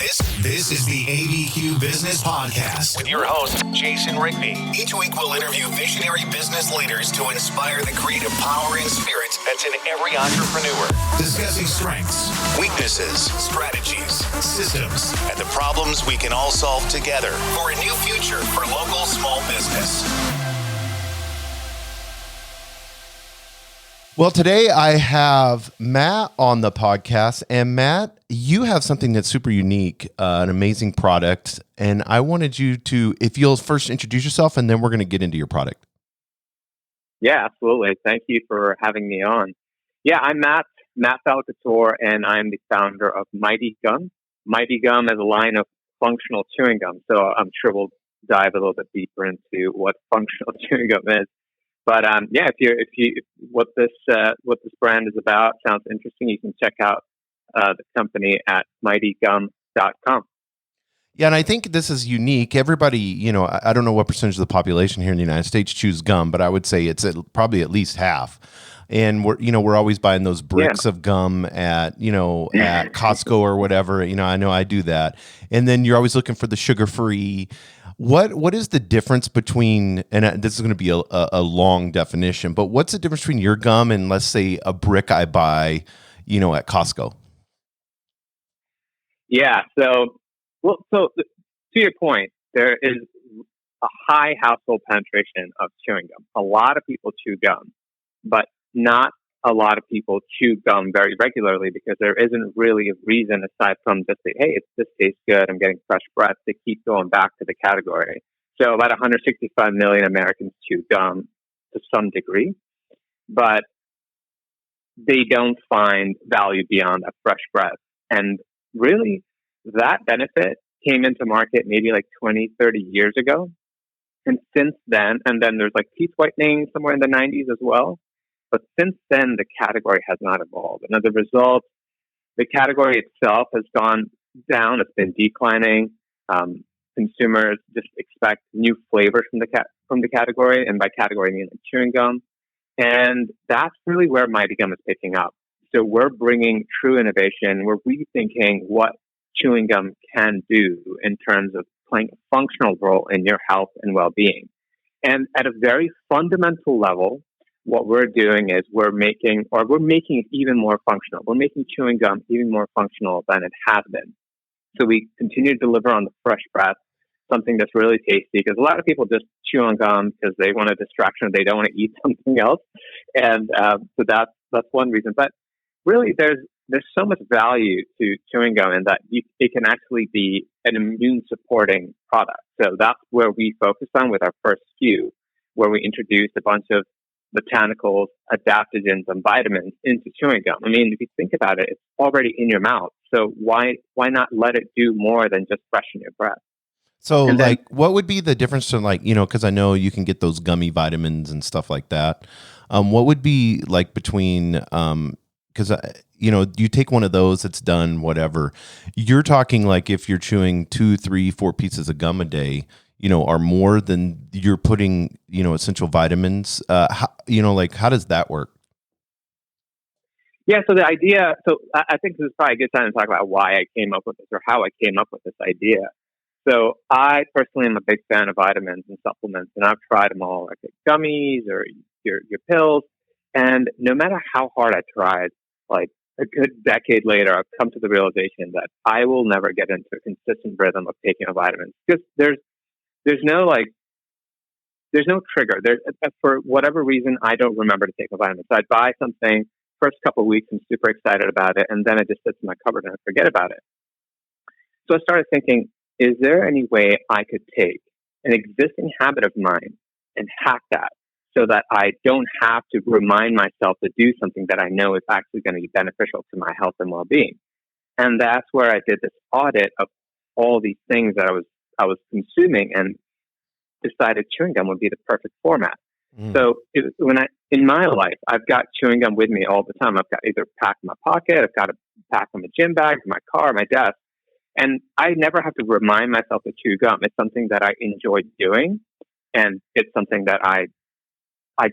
This is the ABQ Business Podcast with your host, Jason Rigby. Each week we'll interview visionary business leaders to inspire the creative power and spirit that's in every entrepreneur. Discussing strengths, weaknesses, strategies, systems, and the problems we can all solve together for a new future for local small business. Well, today I have Matt on the podcast, and Matt, you have something that's super unique, an amazing product, and I wanted you to, if you'll first introduce yourself, and then we're going to get into your product. Yeah, absolutely. Thank you for having me on. Yeah, I'm Mat Thalakotur, and I'm the founder of Mighty Gum. Mighty Gum is a line of functional chewing gum, so I'm sure we'll dive a little bit deeper into what functional chewing gum is. But yeah, if what this brand is about sounds interesting, you can check out the company at mightygum.com. Yeah, and I think this is unique. Everybody, I don't know what percentage of the population here in the United States chews gum, but I would say it's probably at least half. And we're always buying those bricks of gum at Costco or whatever. I know I do that. And then you're always looking for the sugar-free. What is the difference between, and this is going to be a long definition, but what's the difference between your gum and, let's say, a brick I buy, at Costco? Yeah. So to your point, there is a high household penetration of chewing gum. A lot of people chew gum, but not a lot of people chew gum very regularly because there isn't really a reason aside from just say, hey, this tastes good, I'm getting fresh breath, to keep going back to the category. So about 165 million Americans chew gum to some degree, but they don't find value beyond that fresh breath. And really, that benefit came into market maybe like 20, 30 years ago. And since then, and then there's like teeth whitening somewhere in the 90s as well. But since then, the category has not evolved. And as a result, the category itself has gone down. It's been declining. Consumers just expect new flavors from the category. And by category, I mean like chewing gum. And that's really where Mighty Gum is picking up. So we're bringing true innovation. We're rethinking what chewing gum can do in terms of playing a functional role in your health and well-being. And at a very fundamental level, what we're doing is we're making it even more functional. We're making chewing gum even more functional than it has been. So we continue to deliver on the fresh breath, something that's really tasty, because a lot of people just chew on gum because they want a distraction, they don't want to eat something else. And so that's one reason. But really, there's so much value to chewing gum in that it can actually be an immune-supporting product. So that's where we focused on with our first SKU, where we introduced a bunch of botanicals, adaptogens, and vitamins into chewing gum. I mean, if you think about it, it's already in your mouth. So why not let it do more than just freshen your breath? So, what would be the difference to, because I know you can get those gummy vitamins and stuff like that. What would be like between, because, you take one of those, it's done, whatever. You're talking like if you're chewing 2, 3, 4 pieces of gum a day, are more than you're putting, essential vitamins. How does that work? Yeah, so the idea, I think this is probably a good time to talk about why I came up with this or how I came up with this idea. So I personally am a big fan of vitamins and supplements, and I've tried them all, like gummies or your pills. And no matter how hard I tried, like a good decade later, I've come to the realization that I will never get into a consistent rhythm of taking a vitamin because there's no trigger. For whatever reason, I don't remember to take a vitamin. So I'd buy something, first couple of weeks, I'm super excited about it, and then it just sits in my cupboard and I forget about it. So I started thinking, is there any way I could take an existing habit of mine and hack that so that I don't have to remind myself to do something that I know is actually going to be beneficial to my health and well-being? And that's where I did this audit of all these things that I was consuming and decided chewing gum would be the perfect format. So in my life, I've got chewing gum with me all the time. I've got either pack in my pocket, I've got a pack in my gym bag, in my car, my desk. And I never have to remind myself to chew gum. It's something that I enjoy doing, and it's something that I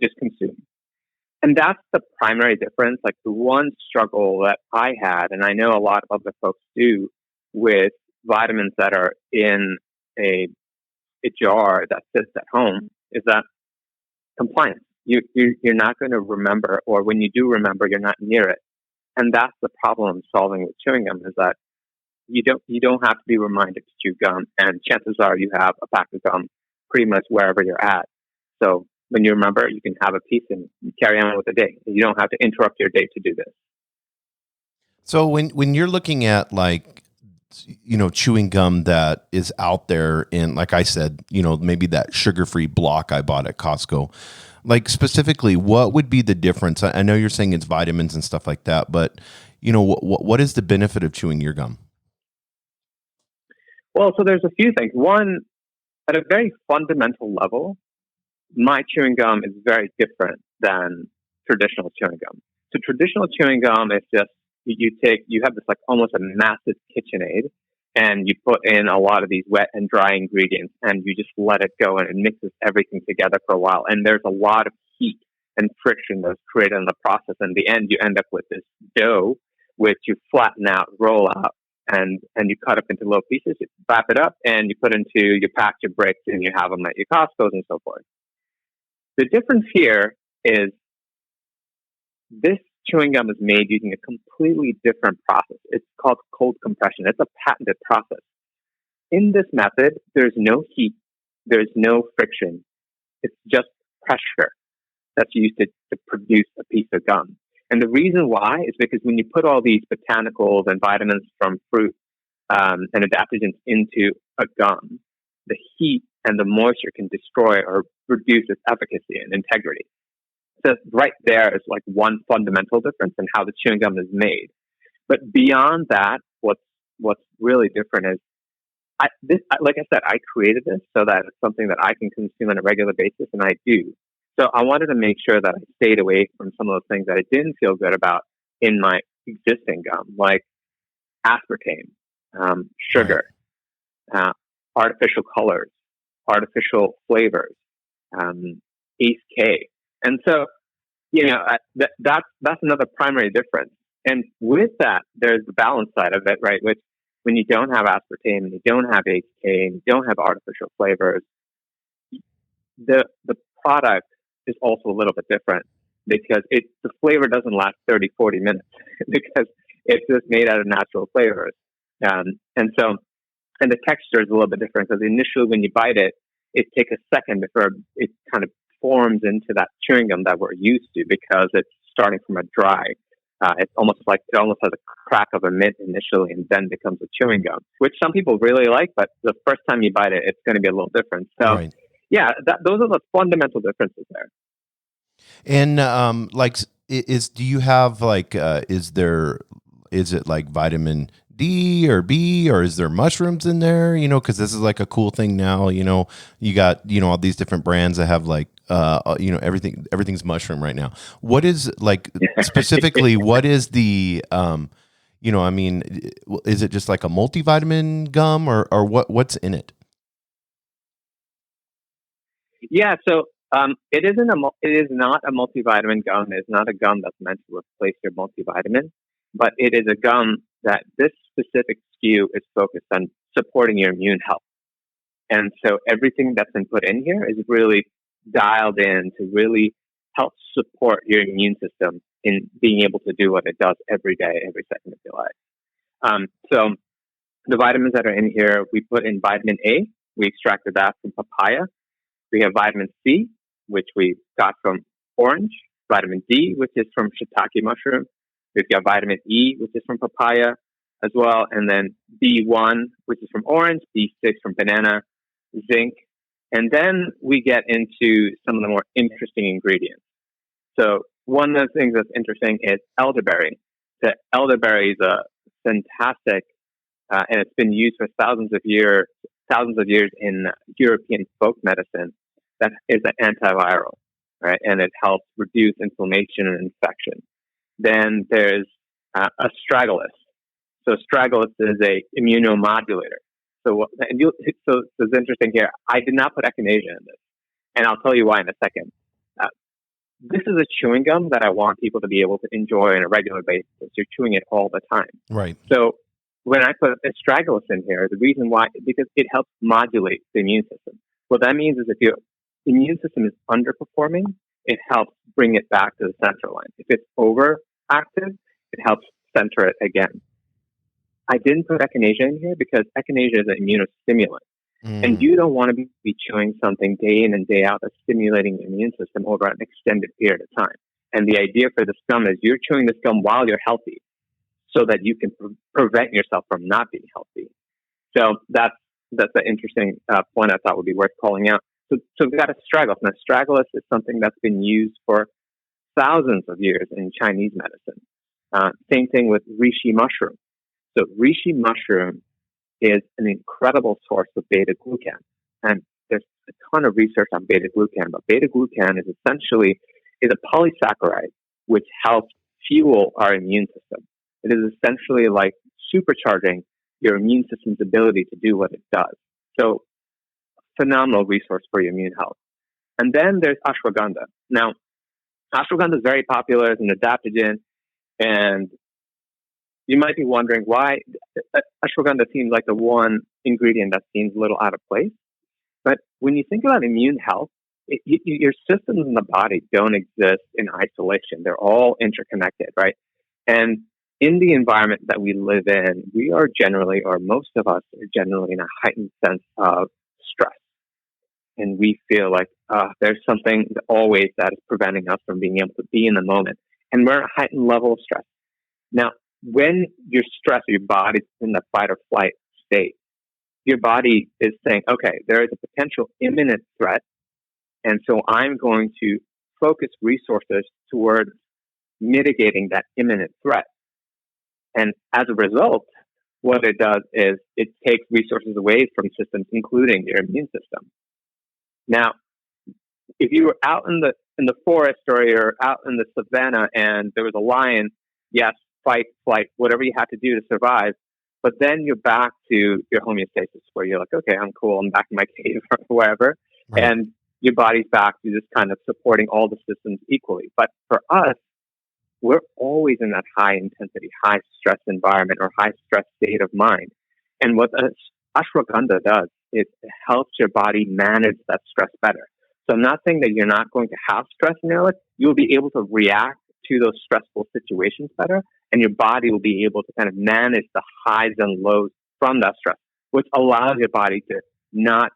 just consume. And that's the primary difference. Like the one struggle that I had, and I know a lot of other folks do, with vitamins that are in a jar that sits at home is that compliance. You're not going to remember, or when you do remember, you're not near it. And that's the problem solving with chewing gum, is that you don't have to be reminded to chew gum, and chances are you have a pack of gum pretty much wherever you're at. So when you remember, you can have a piece and carry on with the day. You don't have to interrupt your day to do this. So when you're looking at, like, chewing gum that is out there in, like I said, maybe that sugar-free block I bought at Costco, like, specifically, what would be the difference? I know you're saying it's vitamins and stuff like that, but what is the benefit of chewing your gum? Well, so there's a few things. One, at a very fundamental level, my chewing gum is very different than traditional chewing gum. So traditional chewing gum is just, you have this like almost a massive KitchenAid, and you put in a lot of these wet and dry ingredients, and you just let it go, and it mixes everything together for a while. And there's a lot of heat and friction that's created in the process. In the end, you end up with this dough, which you flatten out, roll out, and you cut up into little pieces, you wrap it up, and you put into your packs, your bricks, and you have them at your Costco's and so forth. The difference here is this chewing gum is made using a completely different process. It's called cold compression. It's a patented process. In this method, there's no heat, there's no friction. It's just pressure that's used to produce a piece of gum. And the reason why is because when you put all these botanicals and vitamins from fruit and adaptogens into a gum, the heat and the moisture can destroy or reduce its efficacy and integrity. So right there is like one fundamental difference in how the chewing gum is made. But beyond that, what's really different is, like I said, I created this so that it's something that I can consume on a regular basis, and I do. So I wanted to make sure that I stayed away from some of those things that I didn't feel good about in my existing gum, like aspartame, sugar, artificial colors, artificial flavors, Ace K. And so, that's another primary difference. And with that, there's the balance side of it, right? Which, when you don't have aspartame and you don't have Ace K and you don't have artificial flavors, the product is also a little bit different, because the flavor doesn't last 30, 40 minutes because it's just made out of natural flavors. And the texture is a little bit different, because initially when you bite it, it takes a second before it kind of forms into that chewing gum that we're used to, because it's starting from a dry. It's almost like it almost has a crack of a mint initially, and then becomes a chewing gum, which some people really like. But the first time you bite it, it's going to be a little different. So, right. Yeah, those are the fundamental differences there. And do you have like is it like vitamin D or B, or is there mushrooms in there? Because this is like a cool thing now. You got all these different brands that have like everything's mushroom right now. What is, like, specifically? What is the is it just like a multivitamin gum, or what's in it? Yeah, so it is not a multivitamin gum. It's not a gum that's meant to replace your multivitamin, but it is a gum that this specific SKU is focused on supporting your immune health. And so everything that's been put in here is really dialed in to really help support your immune system in being able to do what it does every day, every second of your life. So the vitamins that are in here, we put in vitamin A. We extracted that from papaya. We have vitamin C, which we got from orange. Vitamin D, which is from shiitake mushroom. We've got vitamin E, which is from papaya as well. And then B1, which is from orange. B6 from banana. Zinc. And then we get into some of the more interesting ingredients. So one of the things that's interesting is elderberry. The elderberry is a fantastic, and it's been used for thousands of years in European folk medicine. That is an antiviral, right? And it helps reduce inflammation and infection. Then there's Astragalus. So Astragalus is a immunomodulator. So it's interesting here. I did not put echinacea in this, and I'll tell you why in a second. This is a chewing gum that I want people to be able to enjoy on a regular basis. You're chewing it all the time. Right. So when I put astragalus in here, the reason why, because it helps modulate the immune system. What that means is if your immune system is underperforming, it helps bring it back to the center line. If it's overactive, it helps center it again. I didn't put echinacea in here because echinacea is an immunostimulant. And you don't want to be chewing something day in and day out that's stimulating the immune system over an extended period of time. And the idea for this gum is you're chewing this gum while you're healthy so that you can prevent yourself from not being healthy. So that's an interesting point I thought would be worth calling out. So we've got astragalus. And astragalus is something that's been used for thousands of years in Chinese medicine. Same thing with reishi mushroom. So reishi mushroom is an incredible source of beta-glucan. And there's a ton of research on beta-glucan, but beta-glucan is essentially a polysaccharide which helps fuel our immune system. It is essentially like supercharging your immune system's ability to do what it does. So, phenomenal resource for your immune health. And then there's ashwagandha. Now, ashwagandha is very popular as an adaptogen, and you might be wondering why ashwagandha seems like the one ingredient that seems a little out of place. But when you think about immune health, your systems in the body don't exist in isolation. They're all interconnected, right? And in the environment that we live in, we are generally, or most of us are generally in a heightened sense of stress. And we feel like there's something always that is preventing us from being able to be in the moment. And we're at a heightened level of stress. Now, when you're stressed, your body's in the fight or flight state, your body is saying, okay, there is a potential imminent threat. And so I'm going to focus resources towards mitigating that imminent threat. And as a result, what it does is it takes resources away from systems, including your immune system. Now, if you were out in the forest or you're out in the savannah and there was a lion, yes, fight, flight, whatever you have to do to survive. But then you're back to your homeostasis where you're like, okay, I'm cool. I'm back in my cave or wherever. Right. And your body's back to just kind of supporting all the systems equally. But for us, we're always in that high intensity, high stress environment or high stress state of mind. And what ashwagandha does is it helps your body manage that stress better. So I'm not saying that you're not going to have stress in your life. You'll be able to react to those stressful situations better, and your body will be able to kind of manage the highs and lows from that stress, which allows your body to not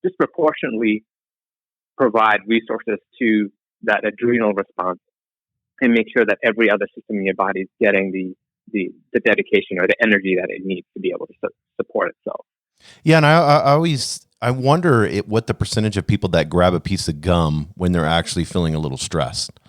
disproportionately provide resources to that adrenal response and make sure that every other system in your body is getting the dedication or the energy that it needs to be able to support itself. Yeah, and I wonder what the percentage of people that grab a piece of gum when they're actually feeling a little stressed.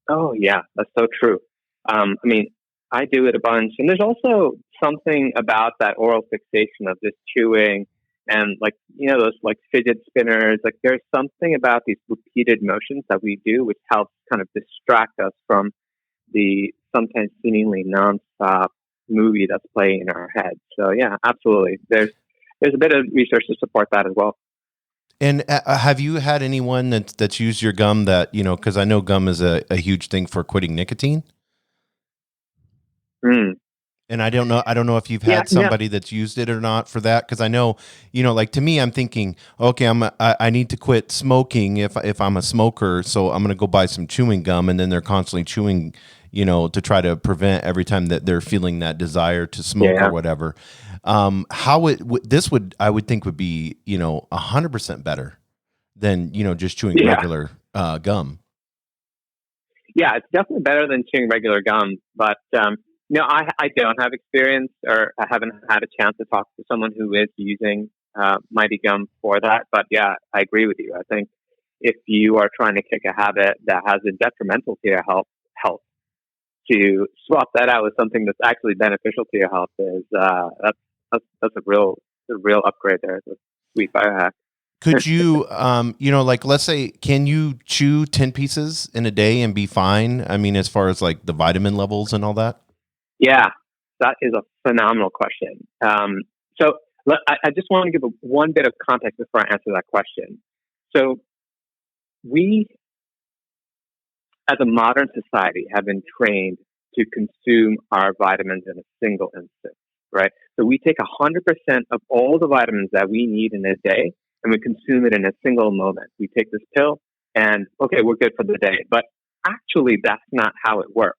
Oh, yeah, that's so true. I mean, I do it a bunch. And there's also something about that oral fixation of just chewing and like, you know, those like fidget spinners. Like there's something about these repeated motions that we do which helps kind of distract us from the sometimes seemingly nonstop movie that's playing in our head. So, yeah, absolutely. There's a bit of research to support that as well. And have you had anyone that's used your gum that, you know, because I know gum is a huge thing for quitting nicotine. And I don't know if you've had somebody that's used it or not for that. Because I know, you know, like to me, I'm thinking, okay, I need to quit smoking if I'm a smoker. So I'm going to go buy some chewing gum. And then they're constantly chewing, you know, to try to prevent every time that they're feeling that desire to smoke or whatever. This would I would think would be, you know, 100% better than, you know, just chewing regular gum. Yeah, it's definitely better than chewing regular gum. But no, I don't have experience, or I haven't had a chance to talk to someone who is using Mighty Gum for that. But yeah, I agree with you. I think if you are trying to kick a habit that has a detrimental to your health, to swap that out with something that's actually beneficial to your health is that's a real upgrade there. It's a sweet biohack. Could you, you know, like let's say, can you chew 10 pieces in a day and be fine? I mean, as far as like the vitamin levels and all that? Yeah, that is a phenomenal question. So I just want to give one bit of context before I answer that question. So we, as a modern society, have been trained to consume our vitamins in a single instance, right? So we take 100% of all the vitamins that we need in a day and we consume it in a single moment. We take this pill and, okay, we're good for the day. But actually, that's not how it works.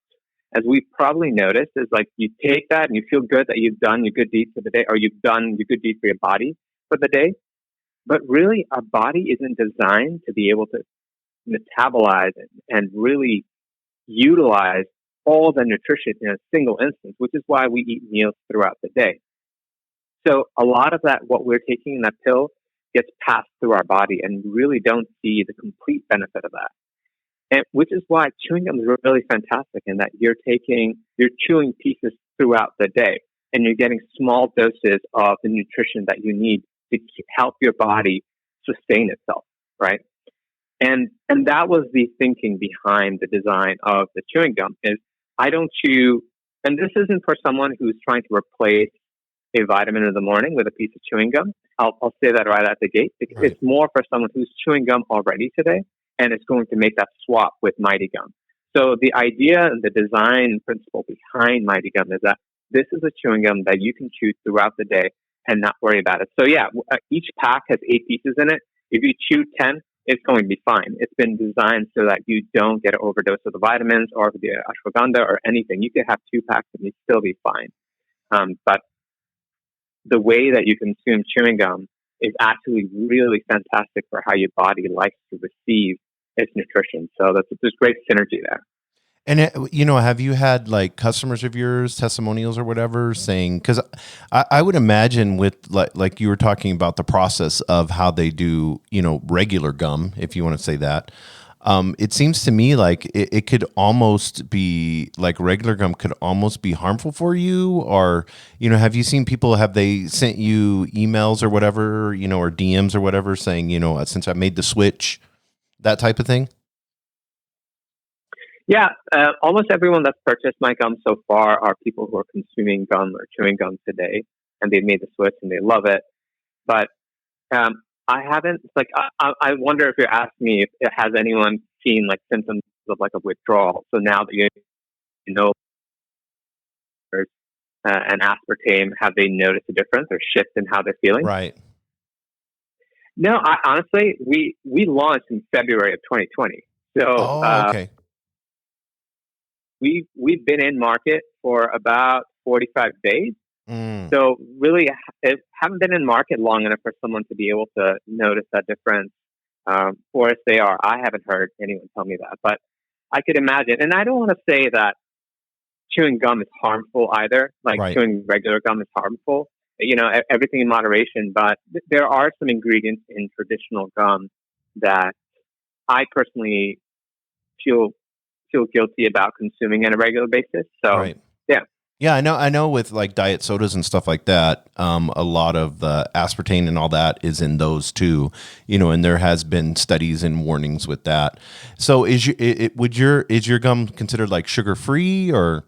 As we probably noticed, is like you take that and you feel good that you've done your good deed for the day, or you've done your good deed for your body for the day. But really, our body isn't designed to be able to metabolize and really utilize all the nutrition in a single instance, which is why we eat meals throughout the day. So a lot of that, what we're taking in that pill, gets passed through our body, and we really don't see the complete benefit of that. And which is why chewing gum is really fantastic in that you're chewing pieces throughout the day, and you're getting small doses of the nutrition that you need to help your body sustain itself, right? And that was the thinking behind the design of the chewing gum. Is I don't chew, and this isn't for someone who's trying to replace a vitamin in the morning with a piece of chewing gum. I'll say that right out the gate, because It's more for someone who's chewing gum already today, and it's going to make that swap with Mighty Gum. So the idea and the design principle behind Mighty Gum is that this is a chewing gum that you can chew throughout the day and not worry about it. So yeah, each pack has 8 pieces in it. If you chew 10, it's going to be fine. It's been designed so that you don't get an overdose of the vitamins or the ashwagandha or anything. You could have 2 packs and you'd still be fine. But the way that you consume chewing gum is actually really fantastic for how your body likes to receive its nutrition. So there's great synergy there. And have you had like customers of yours, testimonials or whatever, saying? Because I would imagine with like you were talking about the process of how they do, regular gum, if you want to say that. It seems to me like it could almost be like regular gum could almost be harmful for you, or have you seen people? Have they sent you emails or whatever, or DMs or whatever, saying since I made the switch, that type of thing? Yeah, almost everyone that's purchased my gum so far are people who are consuming gum or chewing gum today, and they've made the switch and they love it. But I haven't, I wonder if you're asking me if it has anyone seen like symptoms of like a withdrawal. So now that you know there's an aspartame, have they noticed a difference or shift in how they're feeling? Right. No, honestly, we launched in February of 2020. So okay. We've been in market for about 45 days. So really haven't been in market long enough for someone to be able to notice that difference. Or if they are, I haven't heard anyone tell me that, but I could imagine. And I don't want to say that chewing gum is harmful either. Like right. Chewing regular gum is harmful. Everything in moderation, but there are some ingredients in traditional gum that I personally feel guilty about consuming on a regular basis. So, right. Yeah, I know with like diet sodas and stuff like that, a lot of the aspartame and all that is in those too, and there has been studies and warnings with that. So is your gum considered like sugar free or?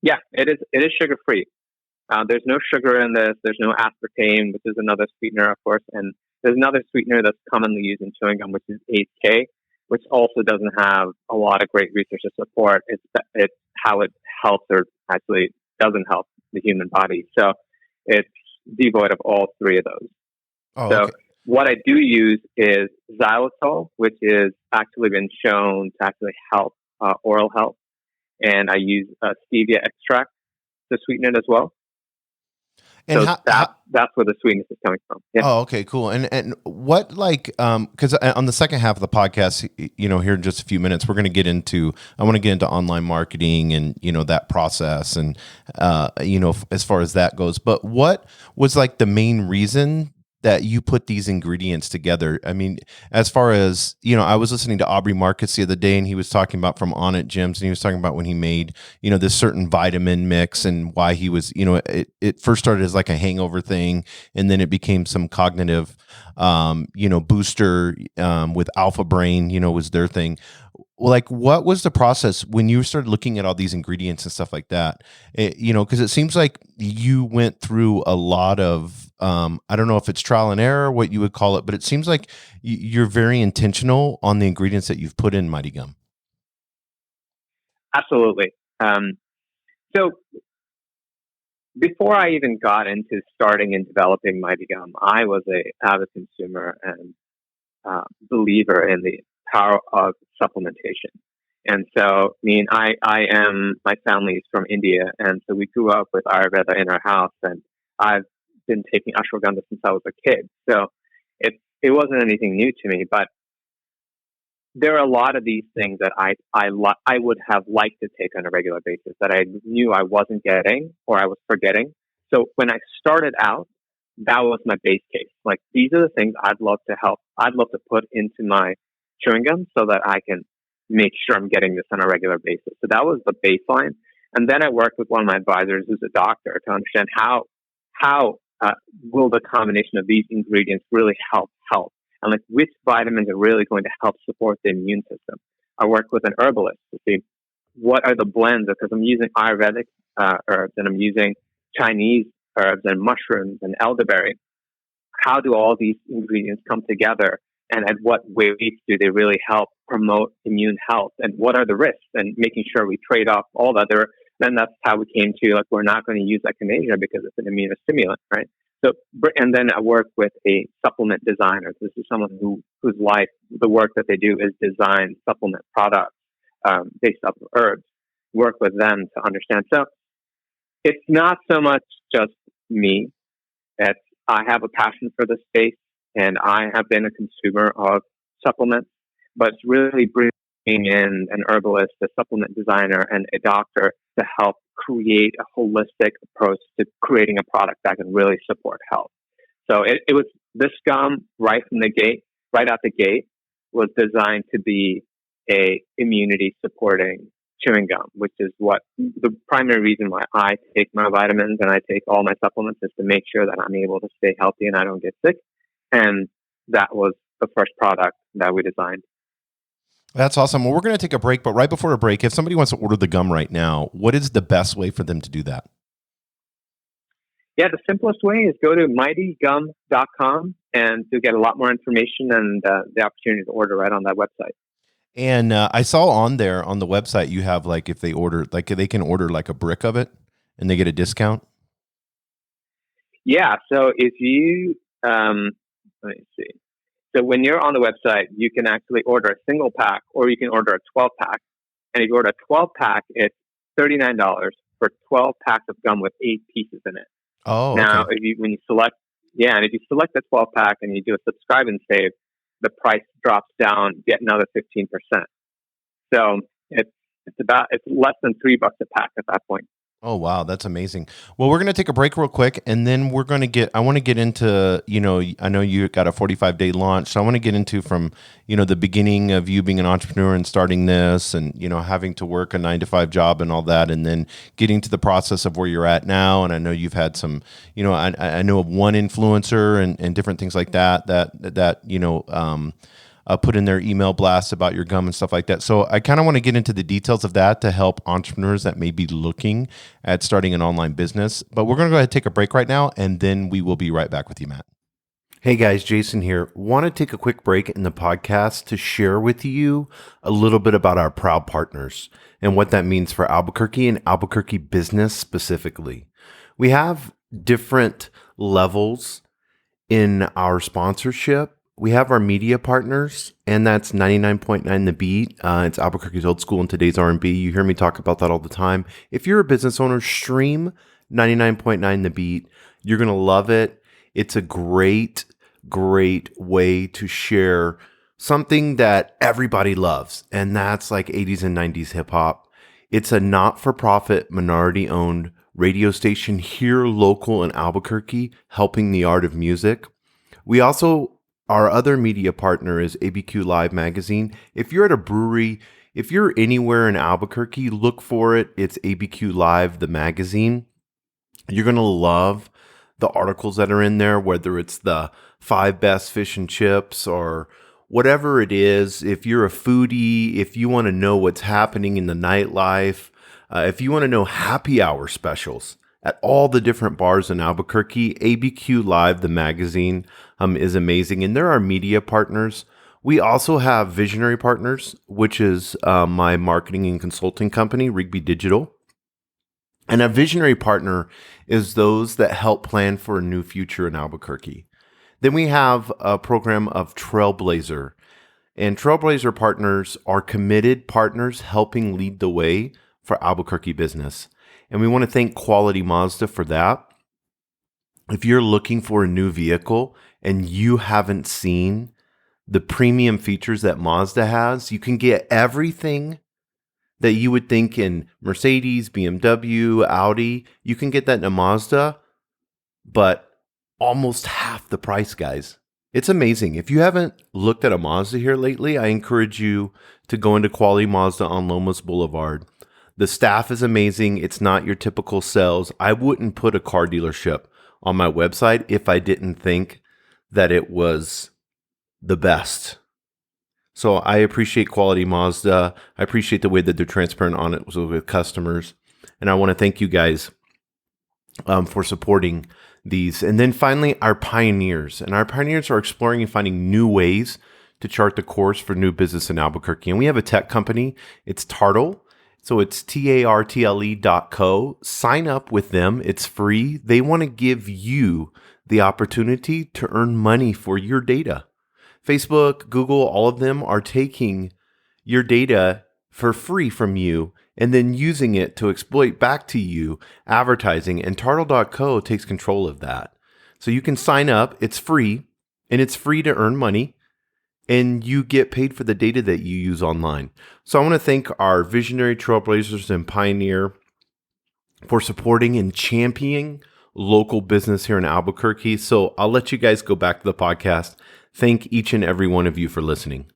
Yeah, it is sugar free. There's no sugar in this. There's no aspartame, which is another sweetener, of course. And there's another sweetener that's commonly used in chewing gum, which is 8K, which also doesn't have a lot of great research to support it's how it helps or actually doesn't help the human body. So it's devoid of all 3 of those. So what I do use is xylitol, which is actually been shown to actually help oral health. And I use stevia extract to sweeten it as well. And so that's where the sweetness is coming from. Yeah. Oh, okay, cool. And what because on the second half of the podcast, here in just a few minutes, I want to get into online marketing and, that process and, as far as that goes. But what was like the main reason that you put these ingredients together? I mean, as far as, I was listening to Aubrey Marcus the other day, and he was talking about from On It Gyms, and he was talking about when he made, this certain vitamin mix and why he was, it first started as like a hangover thing, and then it became some cognitive, booster with Alpha Brain, was their thing. Like, what was the process when you started looking at all these ingredients and stuff like that? Because it seems like you went through a lot of, I don't know if it's trial and error, what you would call it, but it seems like you're very intentional on the ingredients that you've put in Mighty Gum. Absolutely. So before I even got into starting and developing Mighty Gum, I was a avid consumer and believer in the power of supplementation. And so, my family is from India, and so we grew up with Ayurveda in our house, and I've been taking ashwagandha since I was a kid. So it wasn't anything new to me, but there are a lot of these things that I would have liked to take on a regular basis that I knew I wasn't getting or I was forgetting. So when I started out, that was my base case. Like, these are the things I'd love to help. I'd love to put into my chewing gum so that I can make sure I'm getting this on a regular basis. So that was the baseline. And then I worked with one of my advisors who's a doctor to understand how will the combination of these ingredients really help health, and like which vitamins are really going to help support the immune system. I worked with an herbalist to see what are the blends, because I'm using Ayurvedic herbs and I'm using Chinese herbs and mushrooms and elderberry. How do all these ingredients come together, and at what ways do they really help promote immune health, and what are the risks, and making sure we trade off all the other. Then that's how we came to, like, we're not going to use echinacea because it's an immunostimulant, right? So, and then I work with a supplement designer. This is someone whose life, the work that they do is design supplement products based off of herbs. Work with them to understand. So it's not so much just me. I have a passion for the space, and I have been a consumer of supplements, but it's really bringing in an herbalist, a supplement designer, and a doctor to help create a holistic approach to creating a product that can really support health. So it was this gum right out the gate, was designed to be a immunity supporting chewing gum, which is what the primary reason why I take my vitamins and I take all my supplements is to make sure that I'm able to stay healthy and I don't get sick. And that was the first product that we designed. That's awesome. Well, we're going to take a break, but right before a break, if somebody wants to order the gum right now, what is the best way for them to do that? Yeah, the simplest way is go to mightygum.com and you'll get a lot more information and the opportunity to order right on that website. And I saw on there on the website, you have, like, if they order, like, they can order like a brick of it and they get a discount. Yeah. So if you, let me see. So when you're on the website, you can actually order a single pack or you can order a 12 pack. And if you order a 12 pack, it's $39 for 12 packs of gum with 8 pieces in it. Oh, now, okay. if you select the 12 pack and you do a subscribe and save, the price drops down yet another 15%. So it's less than $3 a pack at that point. Oh, wow. That's amazing. Well, we're going to take a break real quick, and then I want to get into, I know you got a 45-day launch, so I want to get into from, the beginning of you being an entrepreneur and starting this and, having to work a 9-to-5 job and all that, and then getting to the process of where you're at now. And I know you've had some, I know of one influencer and different things like that, put in their email blasts about your gum and stuff like that. So I kind of want to get into the details of that to help entrepreneurs that may be looking at starting an online business. But we're going to go ahead and take a break right now, and then we will be right back with you, Matt. Hey guys, Jason here. Want to take a quick break in the podcast to share with you a little bit about our proud partners and what that means for Albuquerque and Albuquerque business specifically. We have different levels in our sponsorship. We have our media partners, and that's 99.9 The Beat. It's Albuquerque's old school and today's R&B. You hear me talk about that all the time. If you're a business owner, stream 99.9 The Beat. You're going to love it. It's a great way to share something that everybody loves, and that's like 80s and 90s hip hop. It's a not-for-profit, minority-owned radio station here local in Albuquerque, helping the art of music. Our other media partner is ABQ Live Magazine. If you're at a brewery, if you're anywhere in Albuquerque, look for it. It's ABQ Live, the magazine. You're going to love the articles that are in there, whether it's the 5 best fish and chips or whatever it is. If you're a foodie, if you want to know what's happening in the nightlife, if you want to know happy hour specials at all the different bars in Albuquerque, ABQ Live, the magazine, is amazing. And there are media partners. We also have Visionary Partners, which is my marketing and consulting company, Rigby Digital. And a visionary partner is those that help plan for a new future in Albuquerque. Then we have a program of Trailblazer. And Trailblazer partners are committed partners helping lead the way for Albuquerque business. And we want to thank Quality Mazda for that. If you're looking for a new vehicle and you haven't seen the premium features that Mazda has, you can get everything that you would think in Mercedes, BMW, Audi. You can get that in a Mazda, but almost half the price, guys. It's amazing. If you haven't looked at a Mazda here lately, I encourage you to go into Quality Mazda on Lomas Boulevard. The staff is amazing. It's not your typical sales. I wouldn't put a car dealership on my website if I didn't think that it was the best. So I appreciate Quality Mazda. I appreciate the way that they're transparent on it with customers. And I want to thank you guys for supporting these. And then finally, our pioneers. And our pioneers are exploring and finding new ways to chart the course for new business in Albuquerque. And we have a tech company. It's Tartle. So it's tartle.co. Sign up with them. It's free. They want to give you the opportunity to earn money for your data. Facebook, Google, all of them are taking your data for free from you and then using it to exploit back to you advertising. And Tartle.co takes control of that. So you can sign up. It's free, and it's free to earn money, and you get paid for the data that you use online. So I want to thank our visionary Trailblazers and Pioneer for supporting and championing local business here in Albuquerque. So I'll let you guys go back to the podcast. Thank each and every one of you for listening.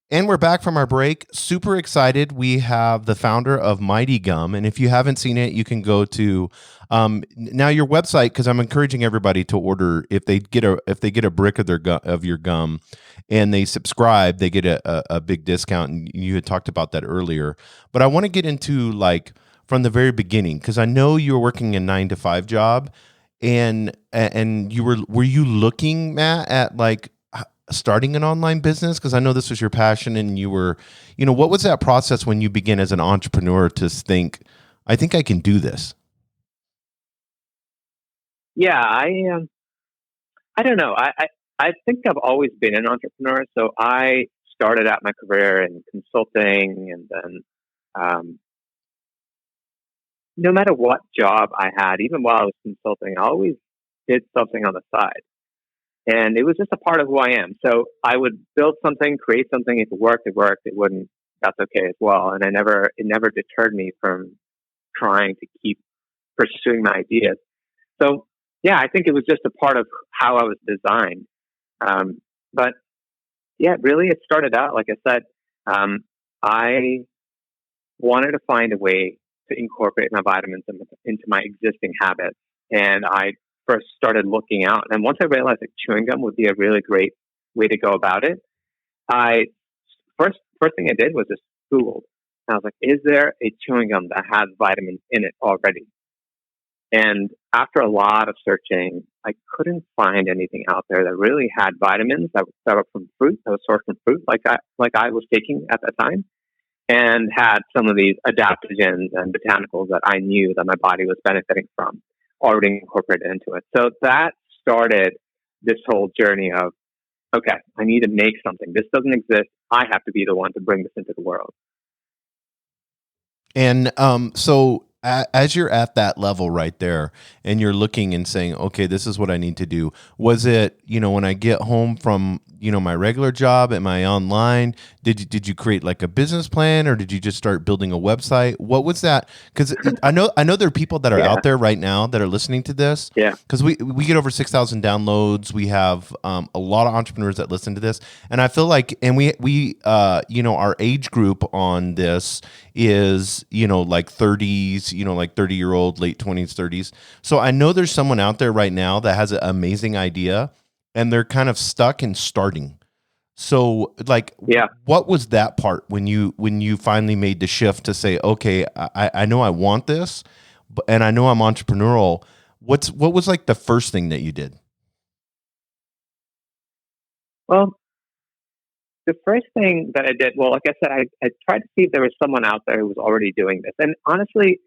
And we're back from our break. Super excited. We have the founder of Mighty Gum. And if you haven't seen it, you can go to now your website, because I'm encouraging everybody to order. If they get a brick of your gum and they subscribe, they get a big discount. And you had talked about that earlier. But I want to get into like from the very beginning, because I know you were working a 9-to-5 job. And were you looking, Matt, at like starting an online business? Because I know this was your passion, and you were, what was that process when you began as an entrepreneur to think, I think I can do this? Yeah, I don't know. I think I've always been an entrepreneur. So I started out my career in consulting, and then no matter what job I had, even while I was consulting, I always did something on the side. And it was just a part of who I am. So I would build something, create something. If it worked, it worked. It wouldn't, that's okay as well. And it never deterred me from trying to keep pursuing my ideas. So yeah, I think it was just a part of how I was designed. But yeah, really it started out, like I said, I wanted to find a way to incorporate my vitamins into my existing habits. And I first started looking out. And once I realized that chewing gum would be a really great way to go about it, first thing I did was just Googled. And I was like, is there a chewing gum that has vitamins in it already? And after a lot of searching, I couldn't find anything out there that really had vitamins that were from fruit, that was sourced from fruit, like I was taking at that time, and had some of these adaptogens and botanicals that I knew that my body was benefiting from already incorporated into it. So that started this whole journey of, okay, I need to make something. This doesn't exist. I have to be the one to bring this into the world. And so as you're at that level right there, and you're looking and saying, okay, this is what I need to do. Was it, when I get home from, my regular job, am I online? Did you create like a business plan, or did you just start building a website? What was that? Because I know there are people that are out there right now that are listening to this. Yeah. Because we get over 6,000 downloads. We have a lot of entrepreneurs that listen to this, and I feel like, and we our age group on this is like 30s, like 30-year-old, late 20s, 30s. So I know there's someone out there right now that has an amazing idea, and they're kind of stuck in starting. So like, what was that part when you finally made the shift to say, okay, I know I want this, and I know I'm entrepreneurial. What was like the first thing that you did? Well, the first thing that I did, well, like I said, I tried to see if there was someone out there who was already doing this. And honestly,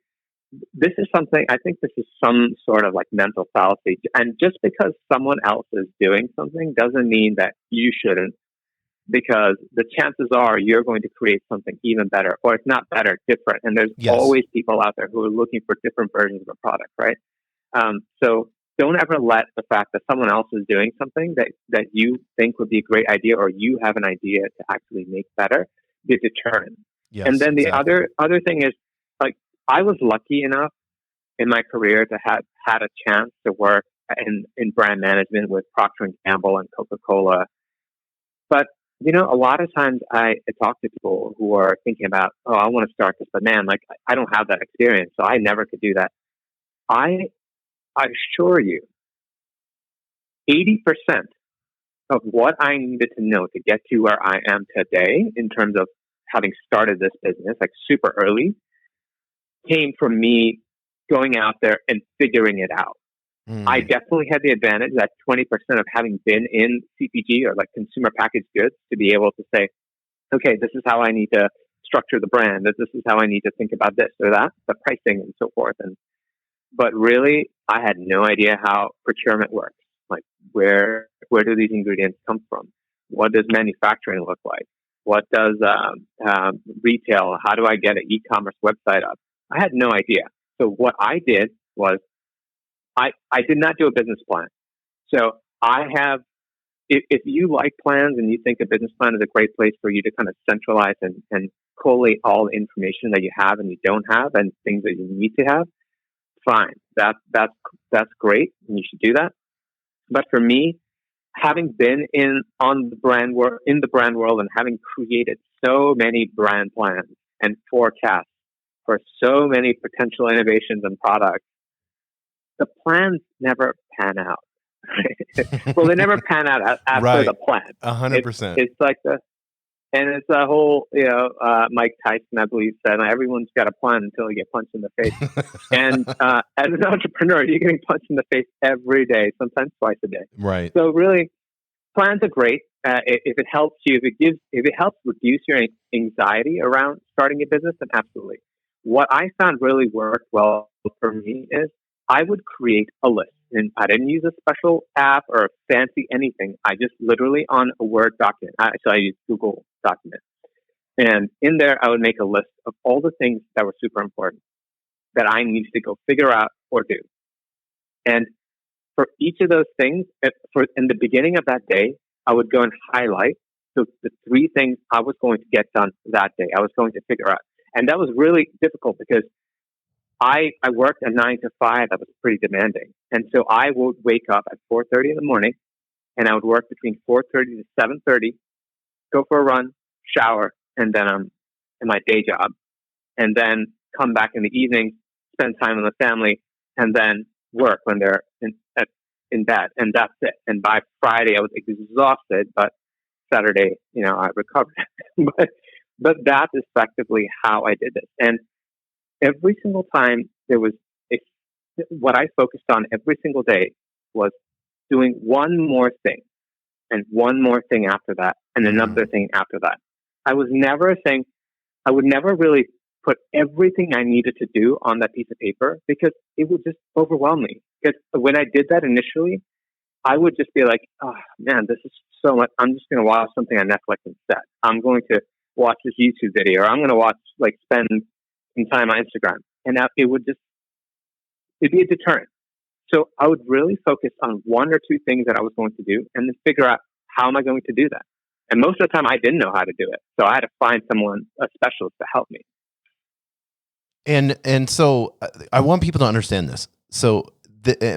this is something, I think this is some sort of like mental fallacy. And just because someone else is doing something doesn't mean that you shouldn't, because the chances are you're going to create something even better, or if not better, different. And there's always people out there who are looking for different versions of a product, right? So don't ever let the fact that someone else is doing something that you think would be a great idea, or you have an idea to actually make better, be a deterrent. Yes, and then the exactly. other thing is, like, I was lucky enough in my career to have had a chance to work in brand management with Procter and Gamble and Coca-Cola. But a lot of times I talk to people who are thinking about, oh, I want to start this, but man, like, I don't have that experience, so I never could do that. I assure you, 80% of what I needed to know to get to where I am today in terms of having started this business, like super early, came from me going out there and figuring it out. I definitely had the advantage, that 20% of having been in CPG, or like consumer packaged goods, to be able to say, okay, this is how I need to structure the brand, that this is how I need to think about this or that, the pricing and so forth. But really, I had no idea how procurement works. Like, where do these ingredients come from? What does manufacturing look like? What does retail? How do I get an e-commerce website up? I had no idea. So what I did was I did not do a business plan. So I have, if you like plans and you think a business plan is a great place for you to kind of centralize and collate all the information that you have and you don't have and things that you need to have, fine. That's great, and you should do that. But for me, having been in the brand world and having created so many brand plans and forecasts for so many potential innovations and products, the plans never pan out. Well, they never pan out after Right. the plan. 100%. It's like it's a whole, Mike Tyson, I believe, said, everyone's got a plan until you get punched in the face. And as an entrepreneur, you're getting punched in the face every day, sometimes twice a day. Right. So really, plans are great. If it helps you, if it helps reduce your anxiety around starting a business, then absolutely. What I found really worked well for me is I would create a list. And I didn't use a special app or fancy anything. I just literally on a Word document. So I used Google document. And in there, I would make a list of all the things that were super important that I needed to go figure out or do. And for each of those things, in the beginning of that day, I would go and highlight the 3 things I was going to get done that day. I was going to figure out. And that was really difficult because I worked a 9 to 5 that was pretty demanding. And so I would wake up at 4:30 in the morning, and I would work between 4:30 to 7:30, go for a run, shower, and then I'm in my day job. And then come back in the evening, spend time with the family, and then work when they're in bed. And that's it. And by Friday, I was exhausted, but Saturday, I recovered. but that's effectively how I did this. And every single time what I focused on every single day was doing one more thing and one more thing after that and another thing after that. I would never really put everything I needed to do on that piece of paper because it would just overwhelm me. Because when I did that initially, I would just be like, oh man, this is so much. I'm just going to watch something on Netflix instead. I'm going to watch this YouTube video, or I'm going to spend some time on Instagram. And it'd be a deterrent. So I would really focus on 1 or 2 things that I was going to do and then figure out how am I going to do that. And most of the time I didn't know how to do it. So I had to find a specialist to help me. And so I want people to understand this. So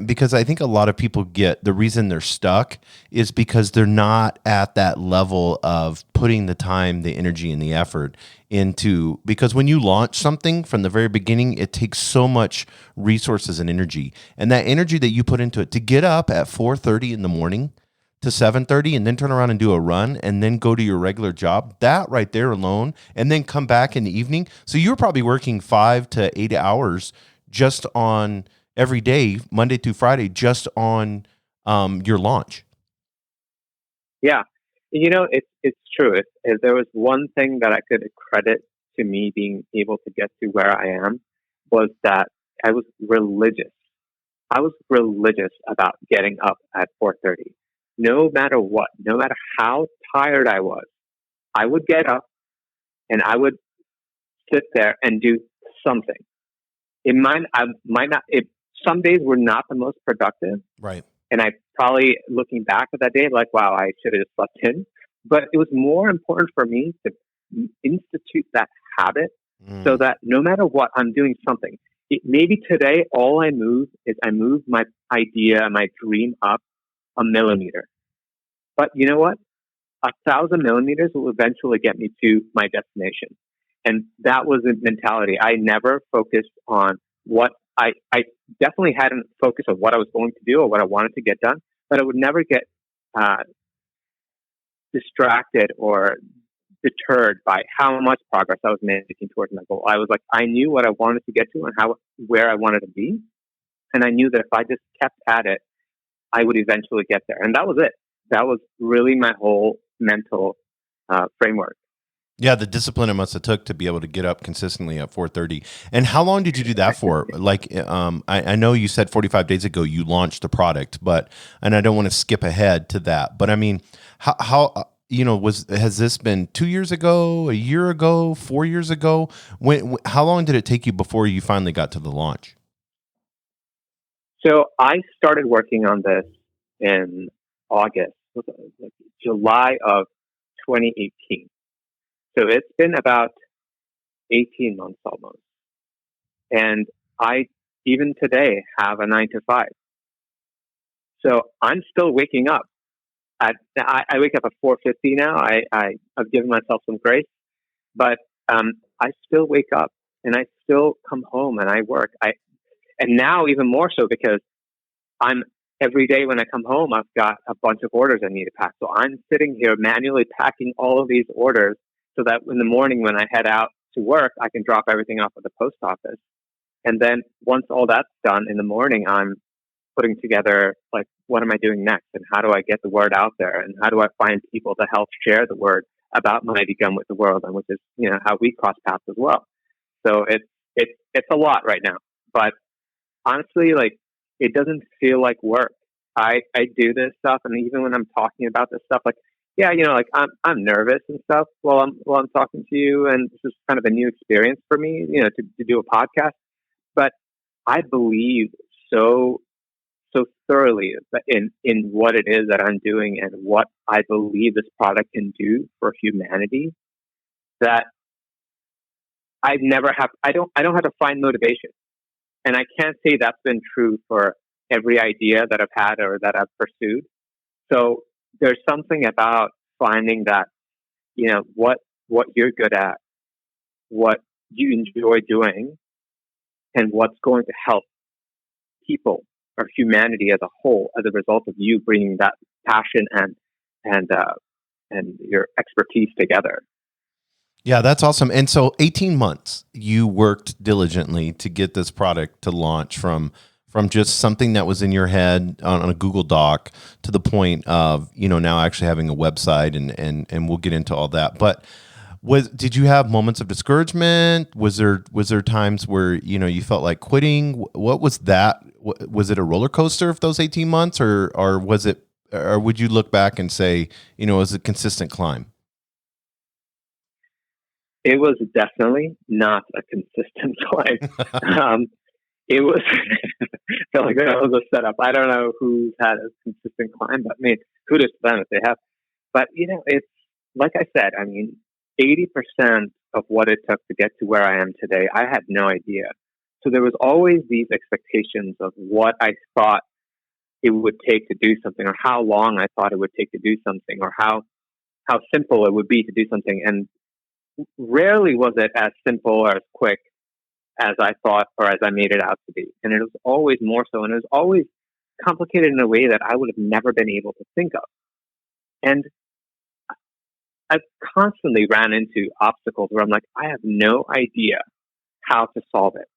because I think a lot of people get the reason they're stuck is because they're not at that level of putting the time, the energy, and the effort into, because when you launch something from the very beginning, it takes so much resources and energy. And that energy that you put into it to get up at 4:30 in the morning to 7:30 and then turn around and do a run and then go to your regular job, that right there alone, and then come back in the evening. So you're probably working 5 to 8 hours just on every day, Monday through Friday, just on your launch. Yeah. It's true. If there was one thing that I could credit to me being able to get to where I am, was that I was religious. I was religious about getting up at 4:30. No matter what, no matter how tired I would get up and I would sit there and do something. I might not. Some days were not the most productive, Right. and I probably, looking back at that day, like, wow, I should have just slept in. But it was more important for me to institute that habit so that no matter what, I'm doing something. Maybe today, all I move is I move my idea, my dream up a millimeter. But you know what? 1,000 millimeters will eventually get me to my destination. And that was the mentality. I never focused on what I definitely hadn't focused on what I was going to do or what I wanted to get done, but I would never get distracted or deterred by how much progress I was making towards my goal. I was like, I knew what I wanted to get to and where I wanted to be. And I knew that if I just kept at it, I would eventually get there. And that was it. That was really my whole mental framework. Yeah, the discipline it must have took to be able to get up consistently at 4:30. And how long did you do that for? Like, I know you said 45 days ago you launched the product, and I don't want to skip ahead to that, but I mean, how has this been 2 years ago, a year ago, 4 years ago? How long did it take you before you finally got to the launch? So I started working on this in August, like July of 2018. So it's been about 18 months almost. And I, even today, have a 9 to 5. So I'm still waking up. I wake up at 4:50 now. I've given myself some grace. But I still wake up and I still come home and I work. And now even more so because every day when I come home, I've got a bunch of orders I need to pack. So I'm sitting here manually packing all of these orders so that in the morning when I head out to work, I can drop everything off at the post office. And then once all that's done in the morning, I'm putting together, like, what am I doing next? And how do I get the word out there? And how do I find people to help share the word about Mighty Gum with the world? And which is, how we cross paths as well. So it's a lot right now. But honestly, like, it doesn't feel like work. I do this stuff, and even when I'm talking about this stuff, like, yeah, like I'm nervous and stuff while I'm talking to you, and this is kind of a new experience for me, to do a podcast. But I believe so thoroughly in what it is that I'm doing and what I believe this product can do for humanity that I don't have to find motivation. And I can't say that's been true for every idea that I've had or that I've pursued. So there's something about finding that, what you're good at, what you enjoy doing, and what's going to help people or humanity as a whole as a result of you bringing that passion and your expertise together. Yeah, that's awesome. And so 18 months you worked diligently to get this product to launch from just something that was in your head on a Google Doc to the point of, now actually having a website and we'll get into all that. But did you have moments of discouragement? Was there times where, you felt like quitting? What was that? Was it a roller coaster of those 18 months or would you look back and say, it was a consistent climb? It was definitely not a consistent climb. It was, I feel like that was a setup. I don't know who's had a consistent climb, but I mean, kudos to them if they have. But, it's like I said, 80% of what it took to get to where I am today, I had no idea. So there was always these expectations of what I thought it would take to do something, or how long I thought it would take to do something, or how simple it would be to do something. And rarely was it as simple or as quick as I thought or as I made it out to be. And it was always more so, and it was always complicated in a way that I would have never been able to think of. And I constantly ran into obstacles where I'm like, I have no idea how to solve it.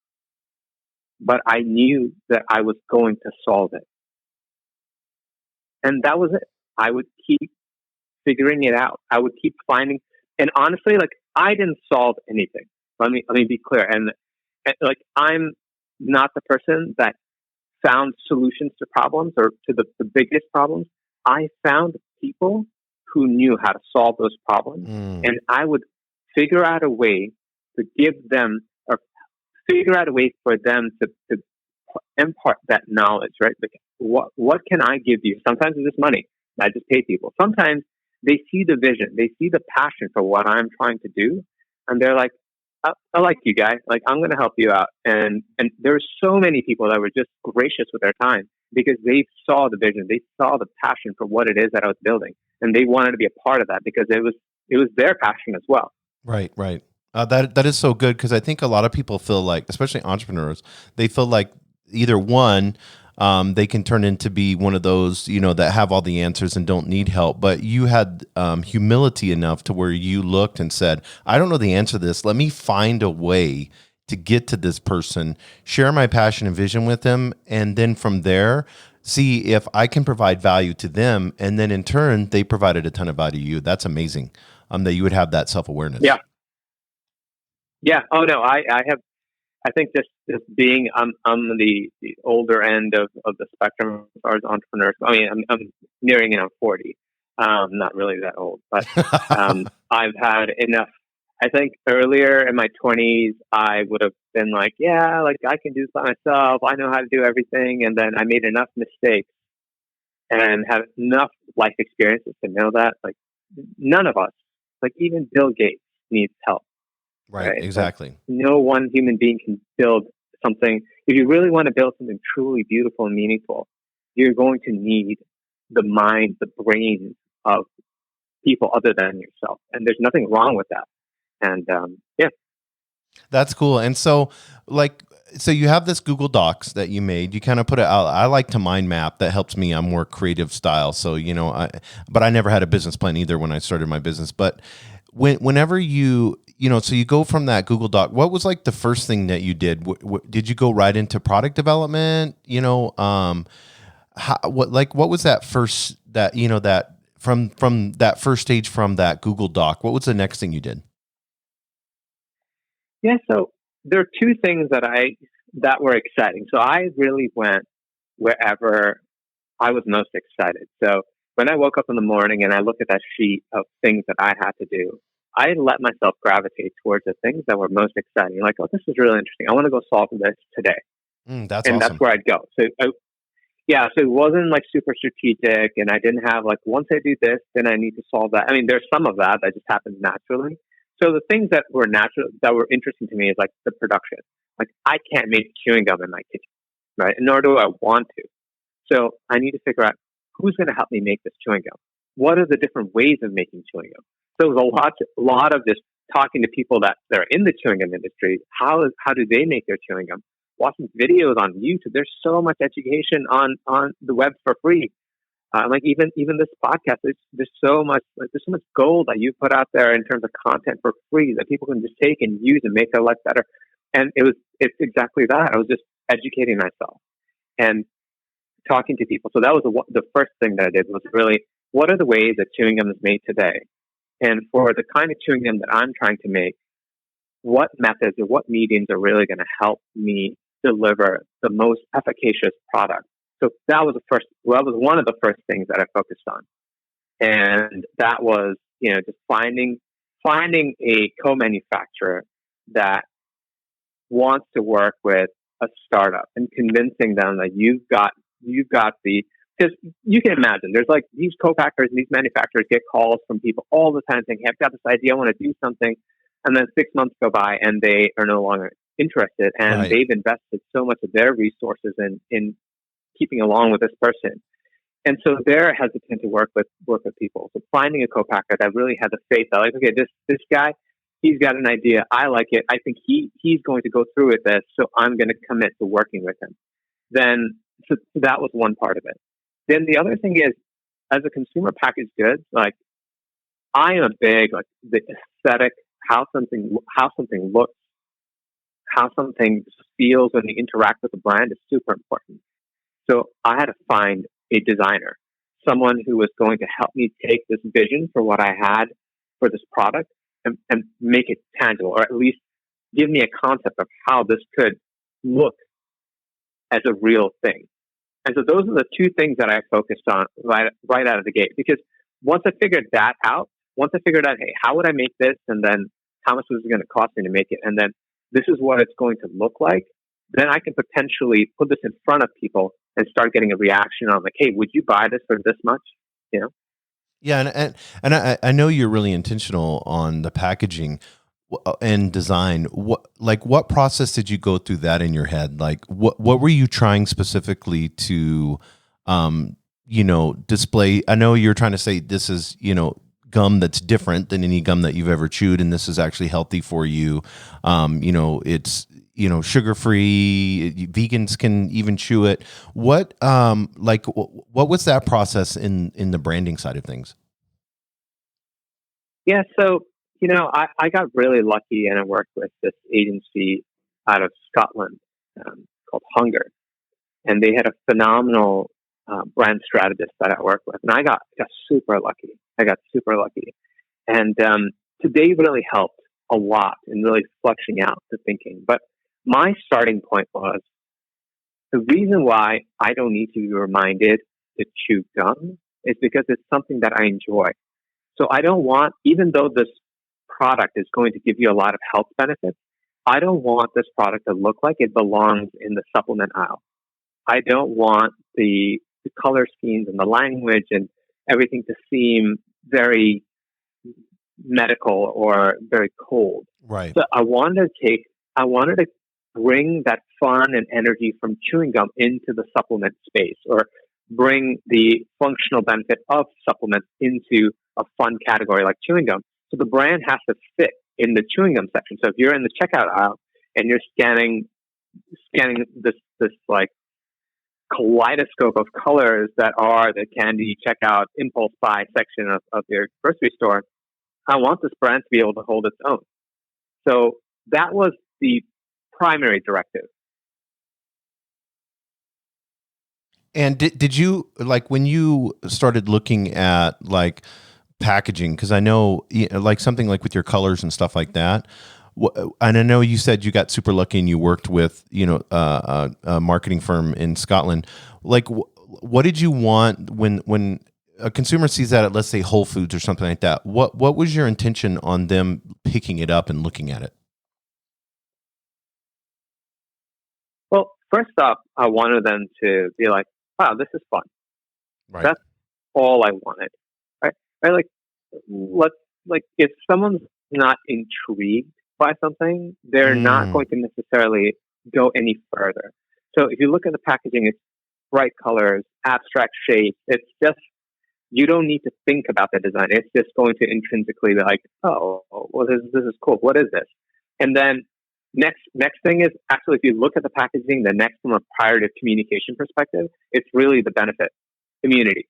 But I knew that I was going to solve it. And that was it. I would keep figuring it out. I would keep finding, and honestly, like I didn't solve anything. Let me be clear. And like I'm not the person that found solutions to problems or to the biggest problems. I found people who knew how to solve those problems, and I would figure out a way to give them or figure out a way for them to impart that knowledge, right? Like, what can I give you? Sometimes it's just money. I just pay people. Sometimes they see the vision, they see the passion for what I'm trying to do, and they're like, I like you, guy. Like, I'm going to help you out. And there's so many people that were just gracious with their time because they saw the vision, they saw the passion for what it is that I was building, and they wanted to be a part of that because it was their passion as well. Right, right. That is so good because I think a lot of people feel like, especially entrepreneurs, they feel like either one, they can turn into be one of those, that have all the answers and don't need help. But you had humility enough to where you looked and said, I don't know the answer to this. Let me find a way to get to this person, share my passion and vision with them. And then from there, see if I can provide value to them. And then in turn, they provided a ton of value to you. That's amazing that you would have that self-awareness. Yeah. Yeah. Oh, no, I have. I think this being I'm the older end of the spectrum as far as entrepreneurs. I mean, I'm nearing 40. Not really that old, but I've had enough. I think earlier in my 20s, I would have been like, yeah, like I can do this by myself. I know how to do everything. And then I made enough mistakes and had enough life experiences to know that like none of us, like even Bill Gates, needs help. Right, exactly. Like, no one human being can build something. If you really want to build something truly beautiful and meaningful, you're going to need the mind, the brains of people other than yourself. And there's nothing wrong with that. And yeah. That's cool. And so you have this Google Docs that you made. You kind of put it out. I like to mind map. That helps me. I'm more creative style. So, but I never had a business plan either when I started my business. But whenever so you go from that Google Doc, what was like the first thing that you did? Did you go right into product development? What was that first, that from that first stage from that Google Doc, what was the next thing you did? Yeah. So there are two things that were exciting. So I really went wherever I was most excited. So when I woke up in the morning and I looked at that sheet of things that I had to do, I let myself gravitate towards the things that were most exciting. Like, oh, this is really interesting. I want to go solve this today. That's awesome. That's where I'd go. So it wasn't like super strategic, and I didn't have like, once I do this, then I need to solve that. I mean, there's some of that just happens naturally. So the things that were natural, that were interesting to me is like the production. Like I can't make chewing gum in my kitchen, right? Nor do I want to. So I need to figure out who's going to help me make this chewing gum. What are the different ways of making chewing gum? So it was a lot of just talking to people that are in the chewing gum industry. How do they make their chewing gum? Watching videos on YouTube. There's so much education on the web for free. Like even this podcast, there's so much gold that you put out there in terms of content for free that people can just take and use and make their life better. And it's exactly that. I was just educating myself and talking to people. So that was the first thing that I did was really, what are the ways that chewing gum is made today? And for the kind of chewing gum that I'm trying to make, what methods or what mediums are really going to help me deliver the most efficacious product? So that was one of the first things that I focused on. And that was, just finding a co-manufacturer that wants to work with a startup and convincing them that you've got because you can imagine there's like these co-packers and these manufacturers get calls from people all the time saying, hey, I've got this idea, I want to do something. And then 6 months go by and they are no longer interested. And They've invested so much of their resources in keeping along with this person. And so they're hesitant to work with people. So finding a co-packer that really had the faith that like, okay, this guy, he's got an idea. I like it. I think he's going to go through with this. So I'm going to commit to working with him. So that was one part of it. Then the other thing is, as a consumer packaged goods, like I am a big, like the aesthetic, how something looks, how something feels when you interact with the brand is super important. So I had to find a designer. someone who was going to help me take this vision for what I had for this product and make it tangible, or at least give me a concept of how this could look as a real thing. And so those are the two things that I focused on right out of the gate. Because once I figured that out, hey, how would I make this? And then how much was it going to cost me to make it? And then this is what it's going to look like. Then I can potentially put this in front of people and start getting a reaction on like, hey, would you buy this for this much? You know? Yeah, and I know you're really intentional on the packaging and design. What process did you go through that in your head? Like what were you trying specifically to display? I know you're trying to say this is, gum that's different than any gum that you've ever chewed, and this is actually healthy for you. It's sugar free. Vegans can even chew it. What was that process in the branding side of things? Yeah, so I got really lucky, and I worked with this agency out of Scotland called Hunger, and they had a phenomenal brand strategist that I worked with, and I got super lucky. And they really helped a lot in really fleshing out the thinking. But my starting point was the reason why I don't need to be reminded to chew gum is because it's something that I enjoy. So I don't want, even though this product is going to give you a lot of health benefits, I don't want this product to look like it belongs in the supplement aisle. I don't want the color schemes and the language and everything to seem very medical or very cold. Right. So I wanted to bring that fun and energy from chewing gum into the supplement space, or bring the functional benefit of supplements into a fun category like chewing gum. So the brand has to fit in the chewing gum section. So if you're in the checkout aisle and you're scanning this like kaleidoscope of colors that are the candy checkout impulse buy section of your grocery store, I want this brand to be able to hold its own. So that was the primary directive. And did you, like, when you started looking at like packaging, because I know like something like with your colors and stuff like that, and I know you said you got super lucky and you worked with a marketing firm in Scotland. Like, what did you want when a consumer sees that at, let's say, Whole Foods or something like that? What was your intention on them picking it up and looking at it? Well, first off, I wanted them to be like, wow, this is fun. Right. That's all I wanted. Right? If someone's not intrigued by something, they're not going to necessarily go any further. So if you look at the packaging, it's bright colors, abstract shapes. It's just, you don't need to think about the design. It's just going to intrinsically be like, oh, well, this is cool. What is this? And then next thing is, actually, if you look at the packaging, the next from a prior to communication perspective, it's really the benefit, immunity.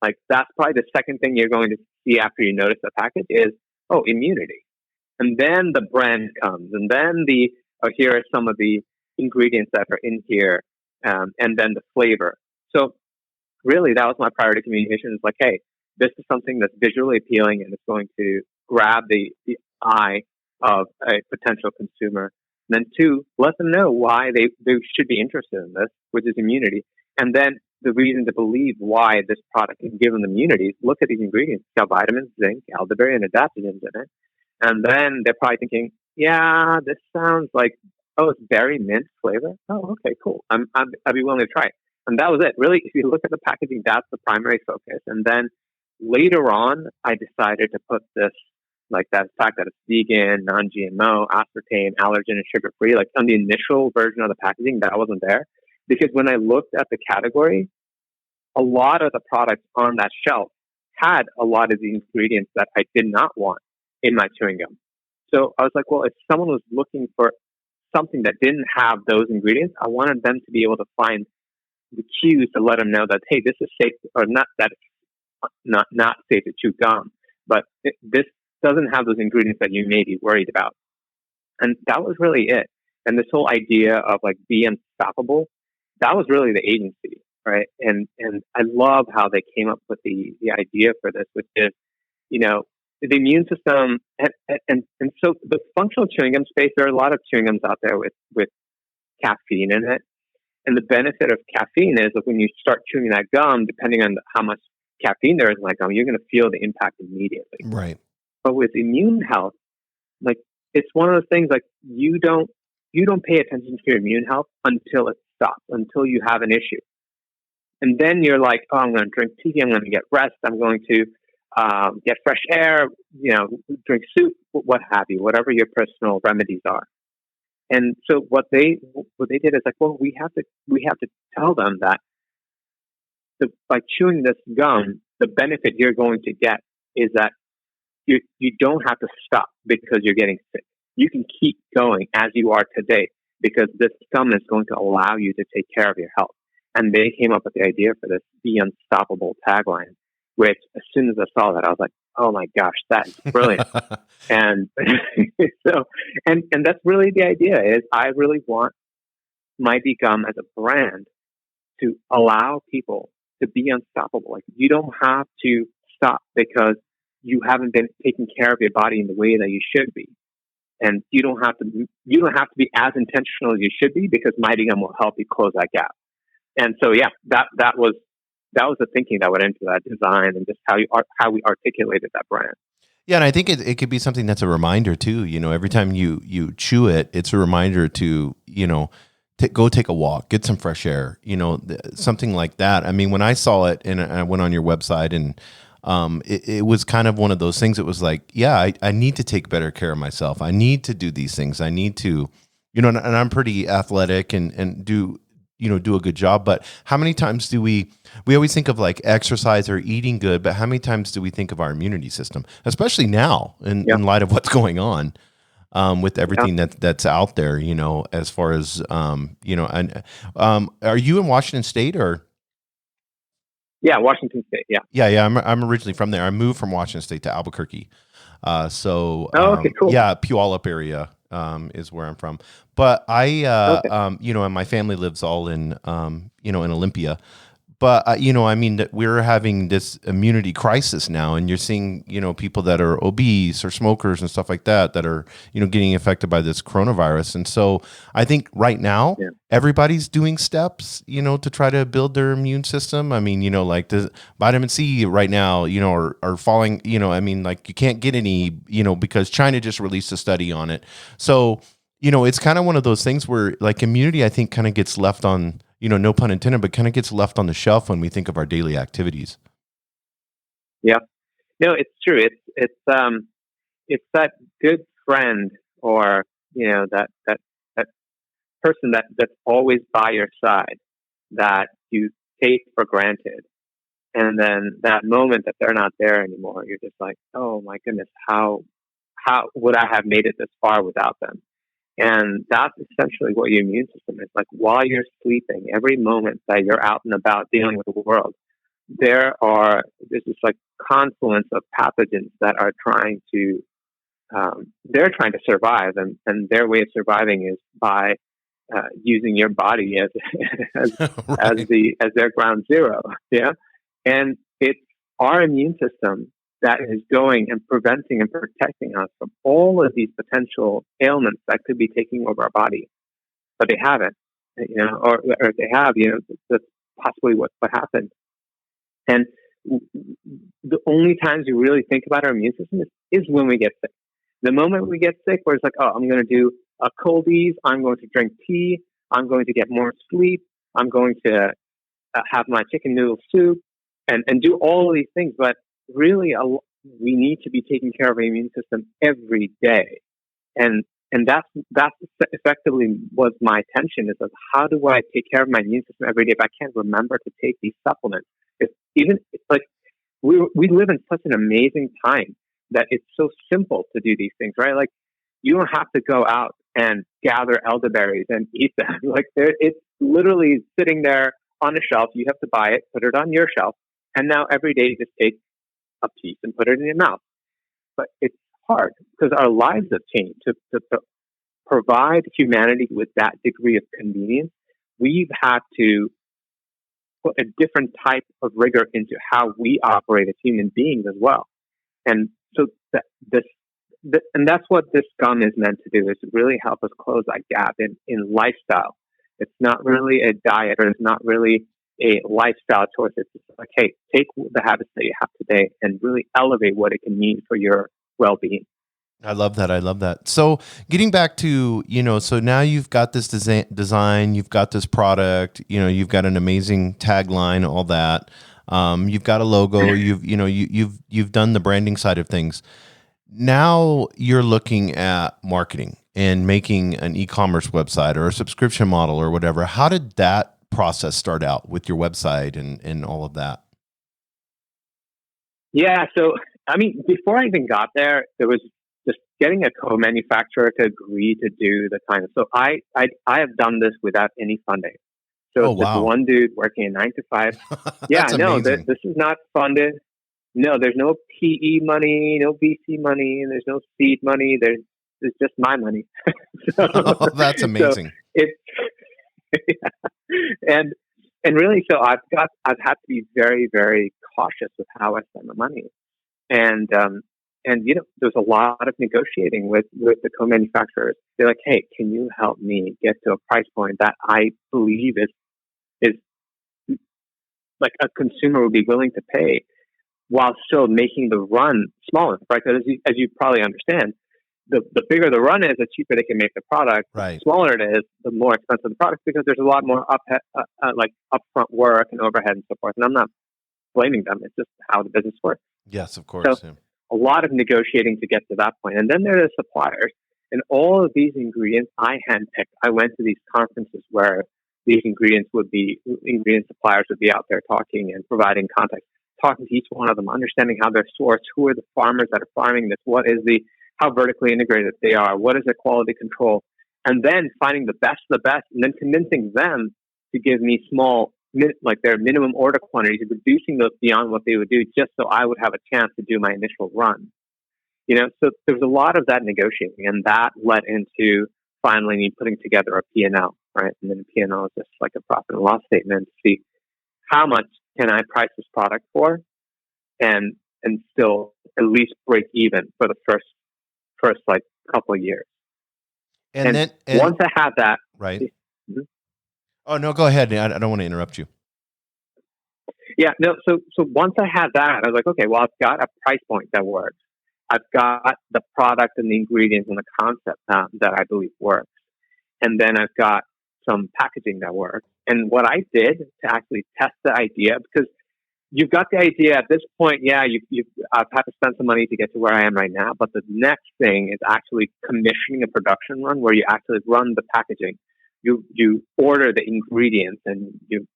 Like, that's probably the second thing you're going to see after you notice the package is, oh, immunity. And then the brand comes, and then here are some of the ingredients that are in here, and then the flavor. So really, that was my priority communication. It's like, hey, this is something that's visually appealing and it's going to grab the eye of a potential consumer. And then two, let them know why they should be interested in this, which is immunity. And then the reason to believe why this product can give them immunity, look at these ingredients. It's got vitamins, zinc, elderberry, and adaptogens in it. And then they're probably thinking, yeah, this sounds like, oh, it's berry mint flavor. Oh, okay, cool. I'd be willing to try it. And that was it. Really, if you look at the packaging, that's the primary focus. And then later on, I decided to put this, like that fact that it's vegan, non-GMO, aspartame, allergen, and sugar-free. Like on the initial version of the packaging, that wasn't there. Because when I looked at the category, a lot of the products on that shelf had a lot of the ingredients that I did not want in my chewing gum. So I was like, well, if someone was looking for something that didn't have those ingredients, I wanted them to be able to find the cues to let them know that, hey, this is safe, or not that it's not safe to chew gum, but this doesn't have those ingredients that you may be worried about. And that was really it. And this whole idea of like be unstoppable, that was really the agency. right? And I love how they came up with the idea for this, which is, the immune system, and so the functional chewing gum space, there are a lot of chewing gums out there with caffeine in it. And the benefit of caffeine is that when you start chewing that gum, depending on how much caffeine there is in that gum, you're going to feel the impact immediately. Right. But with immune health, like, it's one of those things, like, you don't pay attention to your immune health until it stops, until you have an issue. And then you're like, oh, I'm going to drink tea, I'm going to get rest, I'm going to get fresh air, drink soup, what have you, whatever your personal remedies are. And so what they did is like, well, we have to tell them that by chewing this gum, the benefit you're going to get is that you don't have to stop because you're getting sick. You can keep going as you are today because this gum is going to allow you to take care of your health. And they came up with the idea for this "Be Unstoppable" tagline, which as soon as I saw that, I was like, oh my gosh, that's brilliant. And so, and that's really the idea, is I really want Mighty Gum as a brand to allow people to be unstoppable. Like, you don't have to stop because you haven't been taking care of your body in the way that you should be. And you don't have to be as intentional as you should be, because Mighty Gum will help you close that gap. And so, yeah, that was the thinking that went into that design, and just how we articulated that brand. Yeah, and I think it could be something that's a reminder too. Every time you chew it, it's a reminder to go take a walk, get some fresh air. Something like that. I mean, when I saw it and I went on your website, and it was kind of one of those things. It was like, yeah, I need to take better care of myself. I need to do these things. I need to, and I'm pretty athletic and do a good job. But how many times do we always think of like exercise or eating good, but how many times do we think of our immunity system, especially now in light of what's going on with everything that's out there, as far as, and are you in Washington State or? Yeah, Washington State. Yeah. Yeah. I'm originally from there. I moved from Washington State to Albuquerque. Okay, cool. Yeah, Puyallup area is where I'm from. But I, and my family lives all in, in Olympia. But, that we're having this immunity crisis now, and you're seeing, people that are obese or smokers and stuff like that are, getting affected by this coronavirus. And so I think right now, everybody's doing steps, to try to build their immune system. I mean, like the vitamin C right now, are falling, like you can't get any, because China just released a study on it. So, it's kind of one of those things where like immunity, I think, kind of gets left on, no pun intended, but kind of gets left on the shelf when we think of our daily activities. Yeah, no, it's true. It's that good friend, or that person that's always by your side that you take for granted, and then that moment that they're not there anymore, you're just like, oh my goodness, how would I have made it this far without them? And that's essentially what your immune system is. Like, while you're sleeping, every moment that you're out and about dealing with the world, there's this like confluence of pathogens that are trying to survive, and their way of surviving is by using your body as as their ground zero. Yeah, and it's our immune system that is going and preventing and protecting us from all of these potential ailments that could be taking over our body, but they haven't, or if they have, that's possibly what happened. And the only times we really think about our immune system is when we get sick. The moment we get sick, where it's like, oh, I'm going to do a cold ease, I'm going to drink tea, I'm going to get more sleep, I'm going to have my chicken noodle soup, and do all of these things, but really, we need to be taking care of our immune system every day, and that's effectively was my tension, is of how do I take care of my immune system every day if I can't remember to take these supplements? It's like we live in such an amazing time that it's so simple to do these things, right? Like, you don't have to go out and gather elderberries and eat them. Like, it's literally sitting there on a shelf. You have to buy it, put it on your shelf, and now every day you just take a piece and put it in your mouth. But it's hard because our lives have changed. To provide humanity with that degree of convenience, we've had to put a different type of rigor into how we operate as human beings as well. And so and that's what this gum is meant to do, is to really help us close that gap in lifestyle. It's not really a diet, or it's not really a lifestyle choice. It's just like, hey, take the habits that you have today and really elevate what it can mean for your well-being. I love that. I love that. So getting back to, so now you've got this design, you've got this product, you've got an amazing tagline, all that. You've got a logo, you've done the branding side of things. Now you're looking at marketing and making an e-commerce website or a subscription model or whatever. How did that process start out with your website and all of that? Yeah. So, before I even got there, there was just getting a co-manufacturer to agree to do the kind of, so I have done this without any funding. So it's just one dude working a 9 to 5. Yeah, no, this is not funded. No, there's no PE money, no VC money, there's no seed money. There's just my money. That's amazing. So and really, so I've had to be very, very cautious with how I spend my money. And there's a lot of negotiating with the co-manufacturers. They're like, hey, can you help me get to a price point that I believe is like a consumer would be willing to pay, while still making the run smaller, right? Because as you probably understand, the bigger the run is, the cheaper they can make the product. Right. The smaller it is, the more expensive the product, because there's a lot more upfront work and overhead and so forth. And I'm not blaming them. It's just how the business works. Yes, of course. So a lot of negotiating to get to that point. And then there are the suppliers. And all of these ingredients I handpicked. I went to these conferences where these ingredient suppliers would be out there talking and providing context, talking to each one of them, understanding how they're sourced, who are the farmers that are farming this, how vertically integrated they are, what is their quality control, and then finding the best of the best, and then convincing them to give me their minimum order quantities, and reducing those beyond what they would do, just so I would have a chance to do my initial run. So there was a lot of that negotiating, and that led into finally me putting together a P&L, right? And then the P&L is just like a profit and loss statement to see how much can I price this product for, and still at least break even for the first couple of years. And once I had that, right. Mm-hmm. Oh no, go ahead. I don't want to interrupt you. Yeah, no. So once I had that, I was like, okay, well, I've got a price point that works. I've got the product and the ingredients and the concept that I believe works. And then I've got some packaging that works. And what I did to actually test the idea, because you've got the idea at this point, I've had to spend some money to get to where I am right now. But the next thing is actually commissioning a production run where you actually run the packaging. You order the ingredients and you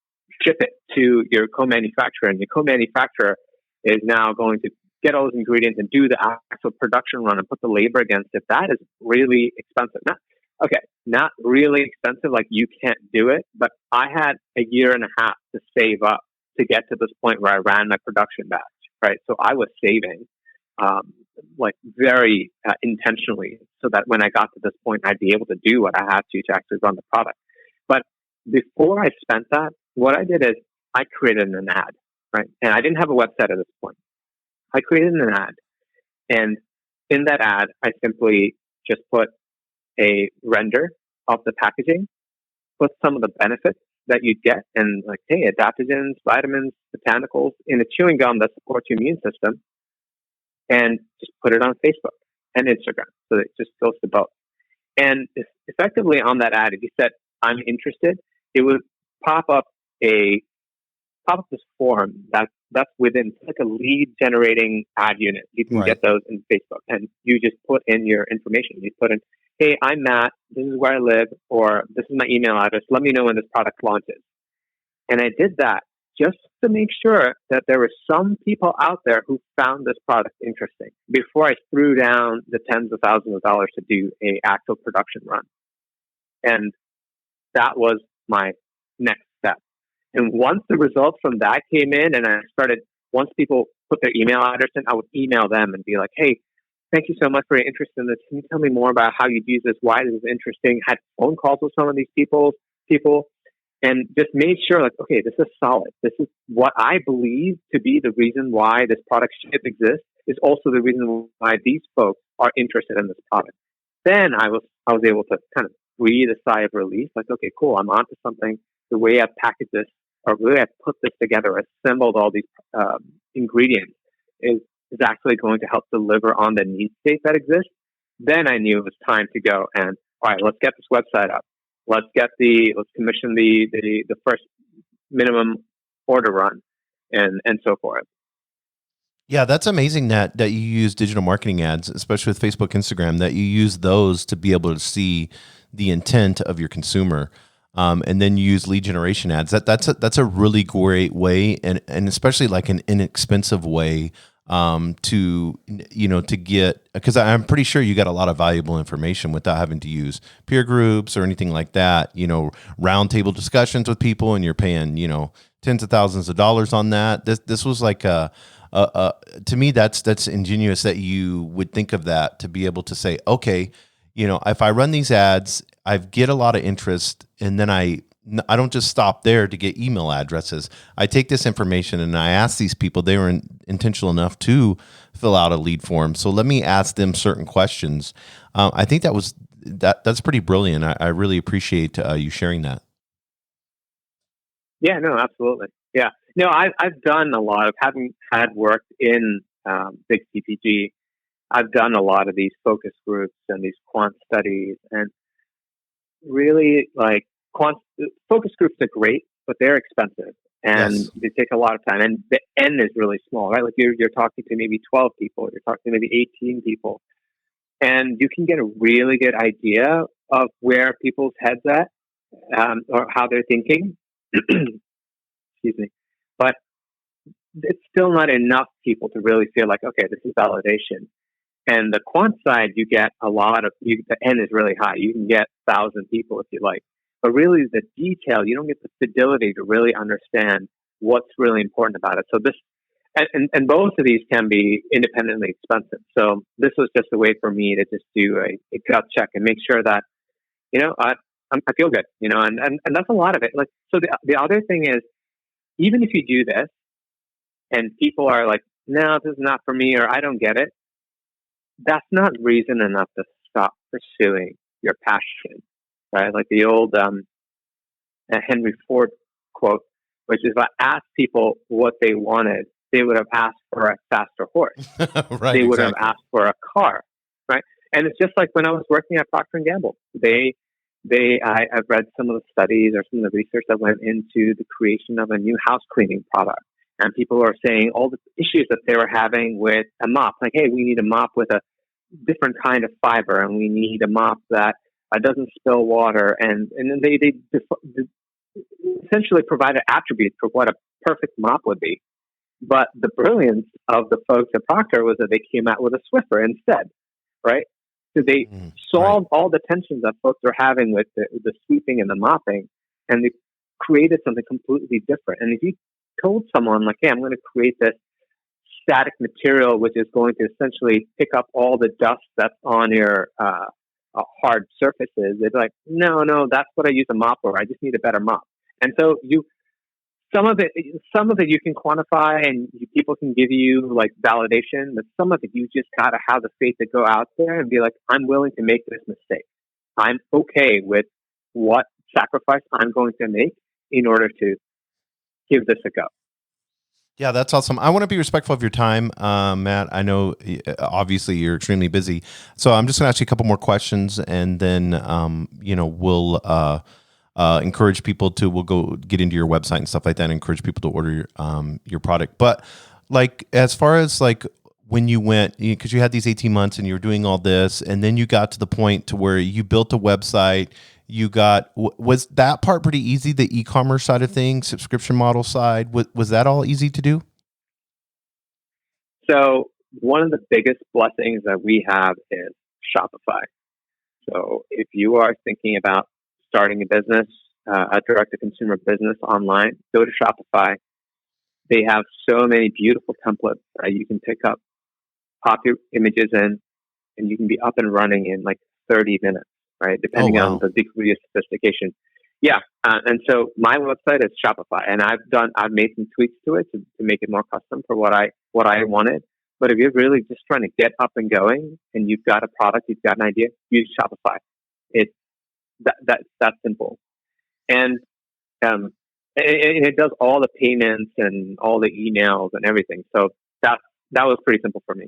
ship it to your co-manufacturer, and your co-manufacturer is now going to get all those ingredients and do the actual production run and put the labor against it. That is really expensive. Not really expensive, like you can't do it, but I had a year and a half to save up to get to this point where I ran my production batch, right? So I was saving very intentionally, so that when I got to this point, I'd be able to do what I had to actually run the product. But before I spent that, what I did is I created an ad, right? And I didn't have a website at this point. I created an ad, and in that ad, I simply just put a render of the packaging, put some of the benefits that you'd get, and like, hey, adaptogens, vitamins, botanicals in a chewing gum that supports your immune system, and just put it on Facebook and Instagram. So it just goes to both. And effectively on that ad, if you said, I'm interested, it would pop up this form that's within, it's like a lead generating ad unit. You can get those in Facebook, and you just put in your information. You put in, hey, I'm Matt, this is where I live, or this is my email address. Let me know when this product launches. And I did that just to make sure that there were some people out there who found this product interesting before I threw down the tens of thousands of dollars to do an actual production run. And that was my next step. And once the results from that came in, and once people put their email address in, I would email them and be like, hey, thank you so much for your interest in this. Can you tell me more about how you use this? Why this is interesting? Had phone calls with some of these people. and just made sure, like, okay, this is solid. This is what I believe to be the reason why this product should exist, is also the reason why these folks are interested in this product. Then I was able to kind of breathe a sigh of relief, like, okay, cool, I'm onto something. The way I packaged this, or the way I put this together, assembled all these ingredients, is actually going to help deliver on the need state that exists. Then I knew it was time to go and, all right, let's get this website up. Let's commission the first minimum order run, and so forth. Yeah, that's amazing that you use digital marketing ads, especially with Facebook, Instagram, that you use those to be able to see the intent of your consumer. And then you use lead generation ads. That's a really great way, and especially like an inexpensive way to get, because I'm pretty sure you got a lot of valuable information without having to use peer groups or anything like that. Round table discussions with people, and you're paying tens of thousands of dollars on that. This was like to me, that's ingenious that you would think of that, to be able to say, okay, if I run these ads, I get a lot of interest, and then I don't just stop there to get email addresses. I take this information and I ask these people, they were intentional enough to fill out a lead form, so let me ask them certain questions. I think that's pretty brilliant. I really appreciate you sharing that. Yeah, no, absolutely. Yeah. No, I've done a lot of, having had worked in big CPG. I've done a lot of these focus groups and these quant studies, and really, like, focus groups are great, but they're expensive and Yes. they take a lot of time, and the N is really small, right? Like you're talking to maybe 12 people, you're talking to maybe 18 people, and you can get a really good idea of where people's heads at, or how they're thinking. Excuse me. But it's still not enough people to really feel like, okay, this is validation. And the quant side, you get the N is really high. You can get 1,000 people if you like. But really, the detail, you don't get the fidelity to really understand what's really important about it. So this, and both of these can be independently expensive. So this was just a way for me to just do a gut check and make sure that, I feel good, and that's a lot of it. Like, so the other thing is, even if you do this and people are like, no, this is not for me, or I don't get it, that's not reason enough to stop pursuing your passion, right? Like the old Henry Ford quote, which is, if I asked people what they wanted, they would have asked for a faster horse. Right, they would exactly. have asked for a car, right? And it's just like when I was working at Procter & Gamble. I've read some of the studies or some of the research that went into the creation of a new house cleaning product. And people are saying all the issues that they were having with a mop. Like, hey, we need a mop with a different kind of fiber, and we need a mop that doesn't spill water. And then they essentially provided attributes for what a perfect mop would be. But the brilliance of the folks at Procter was that they came out with a Swiffer instead, right? So they solved all the tensions that folks are having with the sweeping and the mopping, and they created something completely different. And if you told someone, like, hey, I'm going to create this static material which is going to essentially pick up all the dust that's on your hard surfaces, they'd be like, no, that's what I use a mop for. I just need a better mop. And so some of it you can quantify, and people can give you like validation, but some of it you just got to have the faith to go out there and be like, I'm willing to make this mistake. I'm okay with what sacrifice I'm going to make in order to give this a go. Yeah, that's awesome. I want to be respectful of your time, Matt. I know obviously you're extremely busy, so I'm just going to ask you a couple more questions, and then we'll encourage people to. We'll go get into your website and stuff like that, and encourage people to order your product. But like, as far as like when you went, because you had these 18 months and you were doing all this, and then you got to the point to where you built a website. Was that part pretty easy? The e-commerce side of things, subscription model side, was that all easy to do? So one of the biggest blessings that we have is Shopify. So if you are thinking about starting a business, a direct-to-consumer business online, go to Shopify. They have so many beautiful templates that you can pick up, pop your images in, and you can be up and running in like 30 minutes. Right, depending on the degree of sophistication. Yeah, and so my website is Shopify, and I've made some tweaks to it to make it more custom for what I wanted. But if you're really just trying to get up and going, and you've got a product, you've got an idea, use Shopify. It's that simple, and it does all the payments and all the emails and everything. So that was pretty simple for me.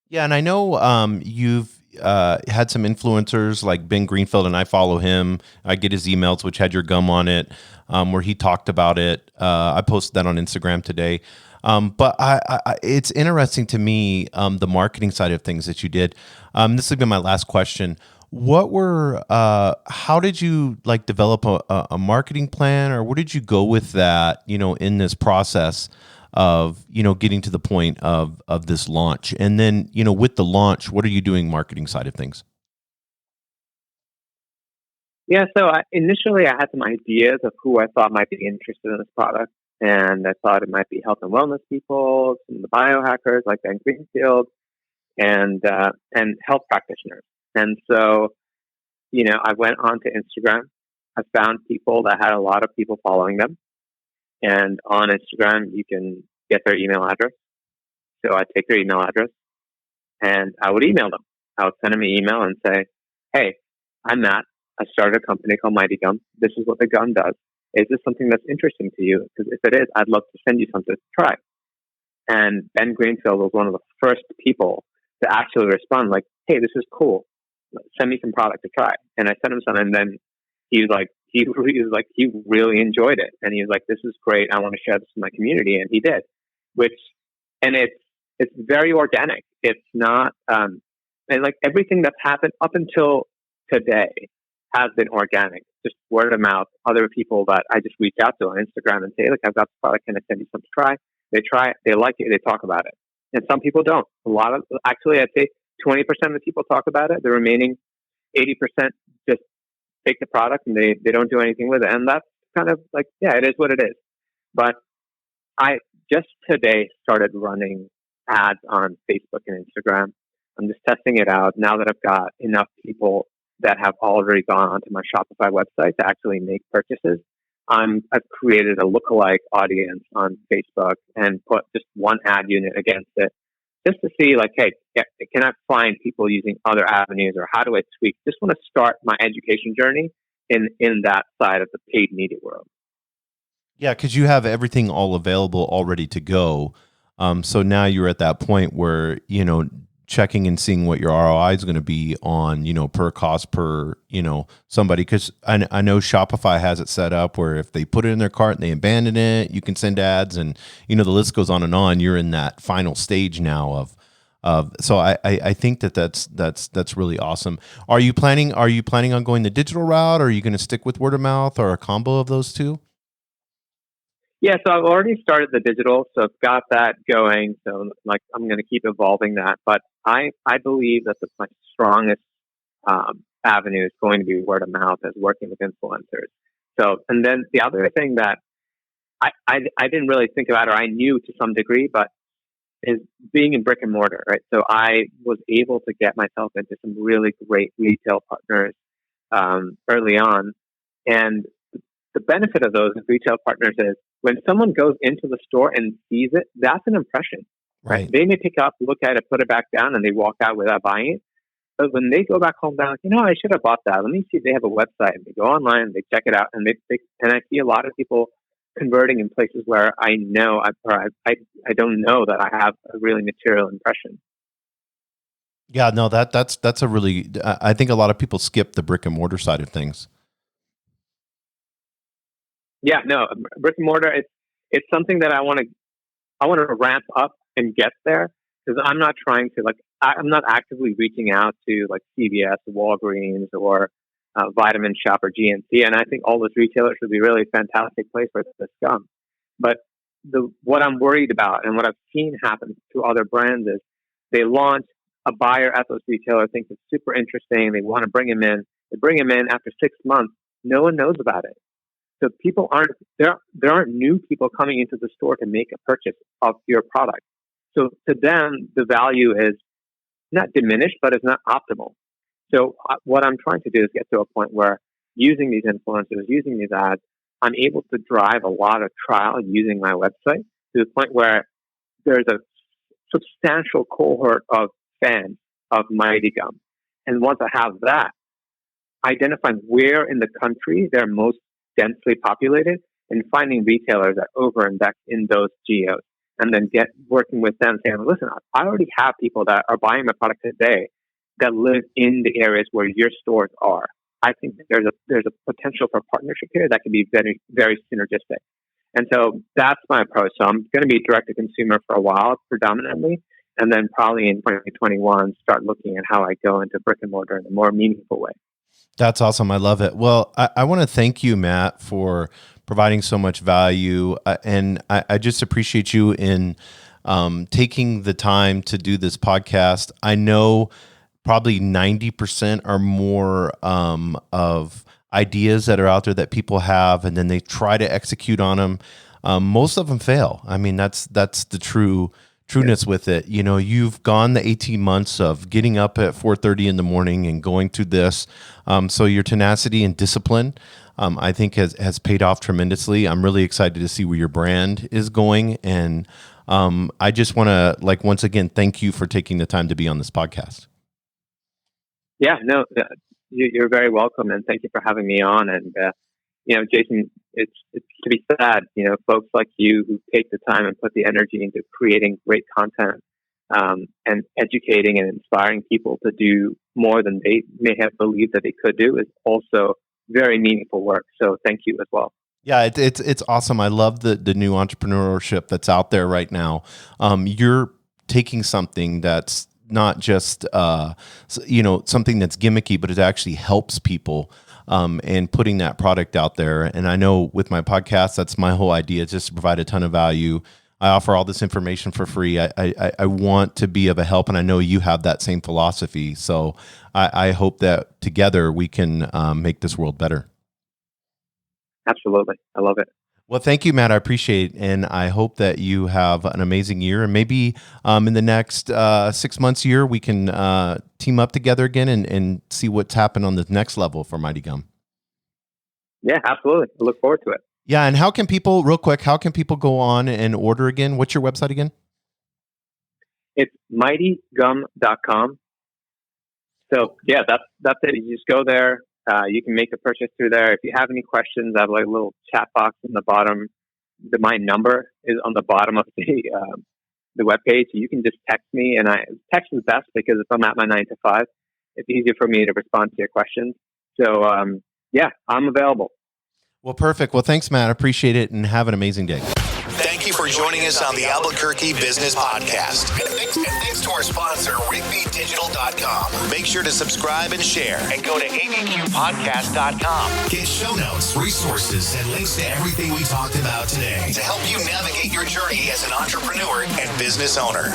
Yeah, and I know you've had some influencers like Ben Greenfield, and I follow him. I get his emails, which had your gum on it, where he talked about it. I posted that on Instagram today. But it's interesting to me, the marketing side of things that you did. This has been my last question. How did you like develop a marketing plan, or where did you go with that, in this process of, getting to the point of this launch? And then, with the launch, what are you doing marketing side of things? Yeah, so initially I had some ideas of who I thought might be interested in this product. And I thought it might be health and wellness people, some of the biohackers like Ben Greenfield, and health practitioners. And so, I went onto Instagram. I found people that had a lot of people following them. And on Instagram, you can get their email address. So I take their email address and I would email them. I would send them an email and say, hey, I'm Matt. I started a company called Mighty Gum. This is what the gum does. Is this something that's interesting to you? Because if it is, I'd love to send you something to try. And Ben Greenfield was one of the first people to actually respond like, hey, this is cool. Send me some product to try. And I sent him some, and then he really enjoyed it. And he was like, this is great. I want to share this with my community. And he did, and it's very organic. It's not, and like everything that's happened up until today has been organic, just word of mouth. Other people that I just reach out to on Instagram and say, look, I've got this product. Can I send you something to try? They try it. They like it. They talk about it. And some people don't. I'd say 20% of the people talk about it. The remaining 80% just take the product and they don't do anything with it. And that's kind of like, yeah, it is what it is. But I just today started running ads on Facebook and Instagram. I'm just testing it out now that I've got enough people that have already gone onto my Shopify website to actually make purchases. I've created a lookalike audience on Facebook and put just one ad unit against it just to see like, hey, can I find people using other avenues, or how do I tweak? Just want to start my education journey in that side of the paid media world. Yeah, because you have everything all available, all ready to go. So now you're at that point where, checking and seeing what your ROI is going to be on, per cost per, somebody. Because I know Shopify has it set up where if they put it in their cart and they abandon it, you can send ads, and, the list goes on and on. You're in that final stage now so I think that's really awesome. Are you planning on going the digital route, or are you going to stick with word of mouth, or a combo of those two? Yeah, so I've already started the digital, so I've got that going. So like I'm going to keep evolving that, but I believe that my strongest avenue is going to be word of mouth, as working with influencers. So, and then the other thing that I didn't really think about, or I knew to some degree, but is being in brick and mortar, right? So I was able to get myself into some really great retail partners early on, and the benefit of those retail partners is when someone goes into the store and sees it, that's an impression, right? They may pick up, look at it, put it back down, and they walk out without buying it. But when they go back home, they're like, I should have bought that. Let me see if they have a website. And they go online, they check it out, and and I see a lot of people converting in places where I know I don't know that I have a really material impression. Yeah, no, that's a really, I think a lot of people skip the brick and mortar side of things. Yeah, no, brick and mortar, it's something that I want to ramp up and get there, because I'm not trying to I'm not actively reaching out to like CVS, Walgreens, or Vitamin Shop or GNC, and I think all those retailers would be a really fantastic place for this gum. But what I'm worried about, and what I've seen happen to other brands, is they launch, a buyer at those retailers thinks it's super interesting, they want to bring him in. They bring him in after 6 months, no one knows about it. So people there aren't new people coming into the store to make a purchase of your product. So to them, the value is not diminished, but it's not optimal. So what I'm trying to do is get to a point where using these influencers, using these ads, I'm able to drive a lot of trial using my website to the point where there's a substantial cohort of fans of Mighty Gum. And once I have that, identifying where in the country they're most densely populated and finding retailers that over-index in those geos, and then working with them saying, listen, I already have people that are buying my product today that live in the areas where your stores are. I think there's a potential for partnership here that can be very, very synergistic. And so that's my approach. So I'm going to be direct to consumer for a while predominantly, and then probably in 2021 start looking at how I go into brick and mortar in a more meaningful way. That's awesome. I love it. Well, I want to thank you, Matt, for providing so much value. And I just appreciate you in taking the time to do this podcast. I know probably 90% or more of ideas that are out there that people have, and then they try to execute on them. Most of them fail. I mean, that's the trueness with it. You know, you've gone the 18 months of getting up at 4:30 in the morning and going through this. So your tenacity and discipline, I think has paid off tremendously. I'm really excited to see where your brand is going. And I just want to once again, thank you for taking the time to be on this podcast. Yeah, no, you're very welcome. And thank you for having me on. And, Jason, it's to be sad, folks like you who take the time and put the energy into creating great content and educating and inspiring people to do more than they may have believed that they could do is also very meaningful work. So thank you as well. Yeah, it's awesome. I love the new entrepreneurship that's out there right now. You're taking something that's not just something that's gimmicky, but it actually helps people. And putting that product out there. And I know with my podcast, that's my whole idea, just to provide a ton of value. I offer all this information for free. I want to be of a help, and I know you have that same philosophy. So I hope that together we can make this world better. Absolutely. I love it. Well, thank you, Matt. I appreciate it. And I hope that you have an amazing year. And maybe in the next 6 months, year, we can team up together again and see what's happened on the next level for Mighty Gum. Yeah, absolutely. I look forward to it. Yeah. And how can people go on and order again? What's your website again? It's mightygum.com. So yeah, that's it. You just go there. You can make a purchase through there. If you have any questions, I have a little chat box in the bottom. My number is on the bottom of the webpage. You can just text me, and text is best because if I'm at my 9 to 5, it's easier for me to respond to your questions. So I'm available. Well, perfect. Well, thanks, Matt. I appreciate it, and have an amazing day. Thank you for joining us on the Albuquerque Business Podcast. And thanks to our sponsor, RigbyDigital.com. Make sure to subscribe and share, and go to abqpodcast.com. Get show notes, resources, and links to everything we talked about today to help you navigate your journey as an entrepreneur and business owner.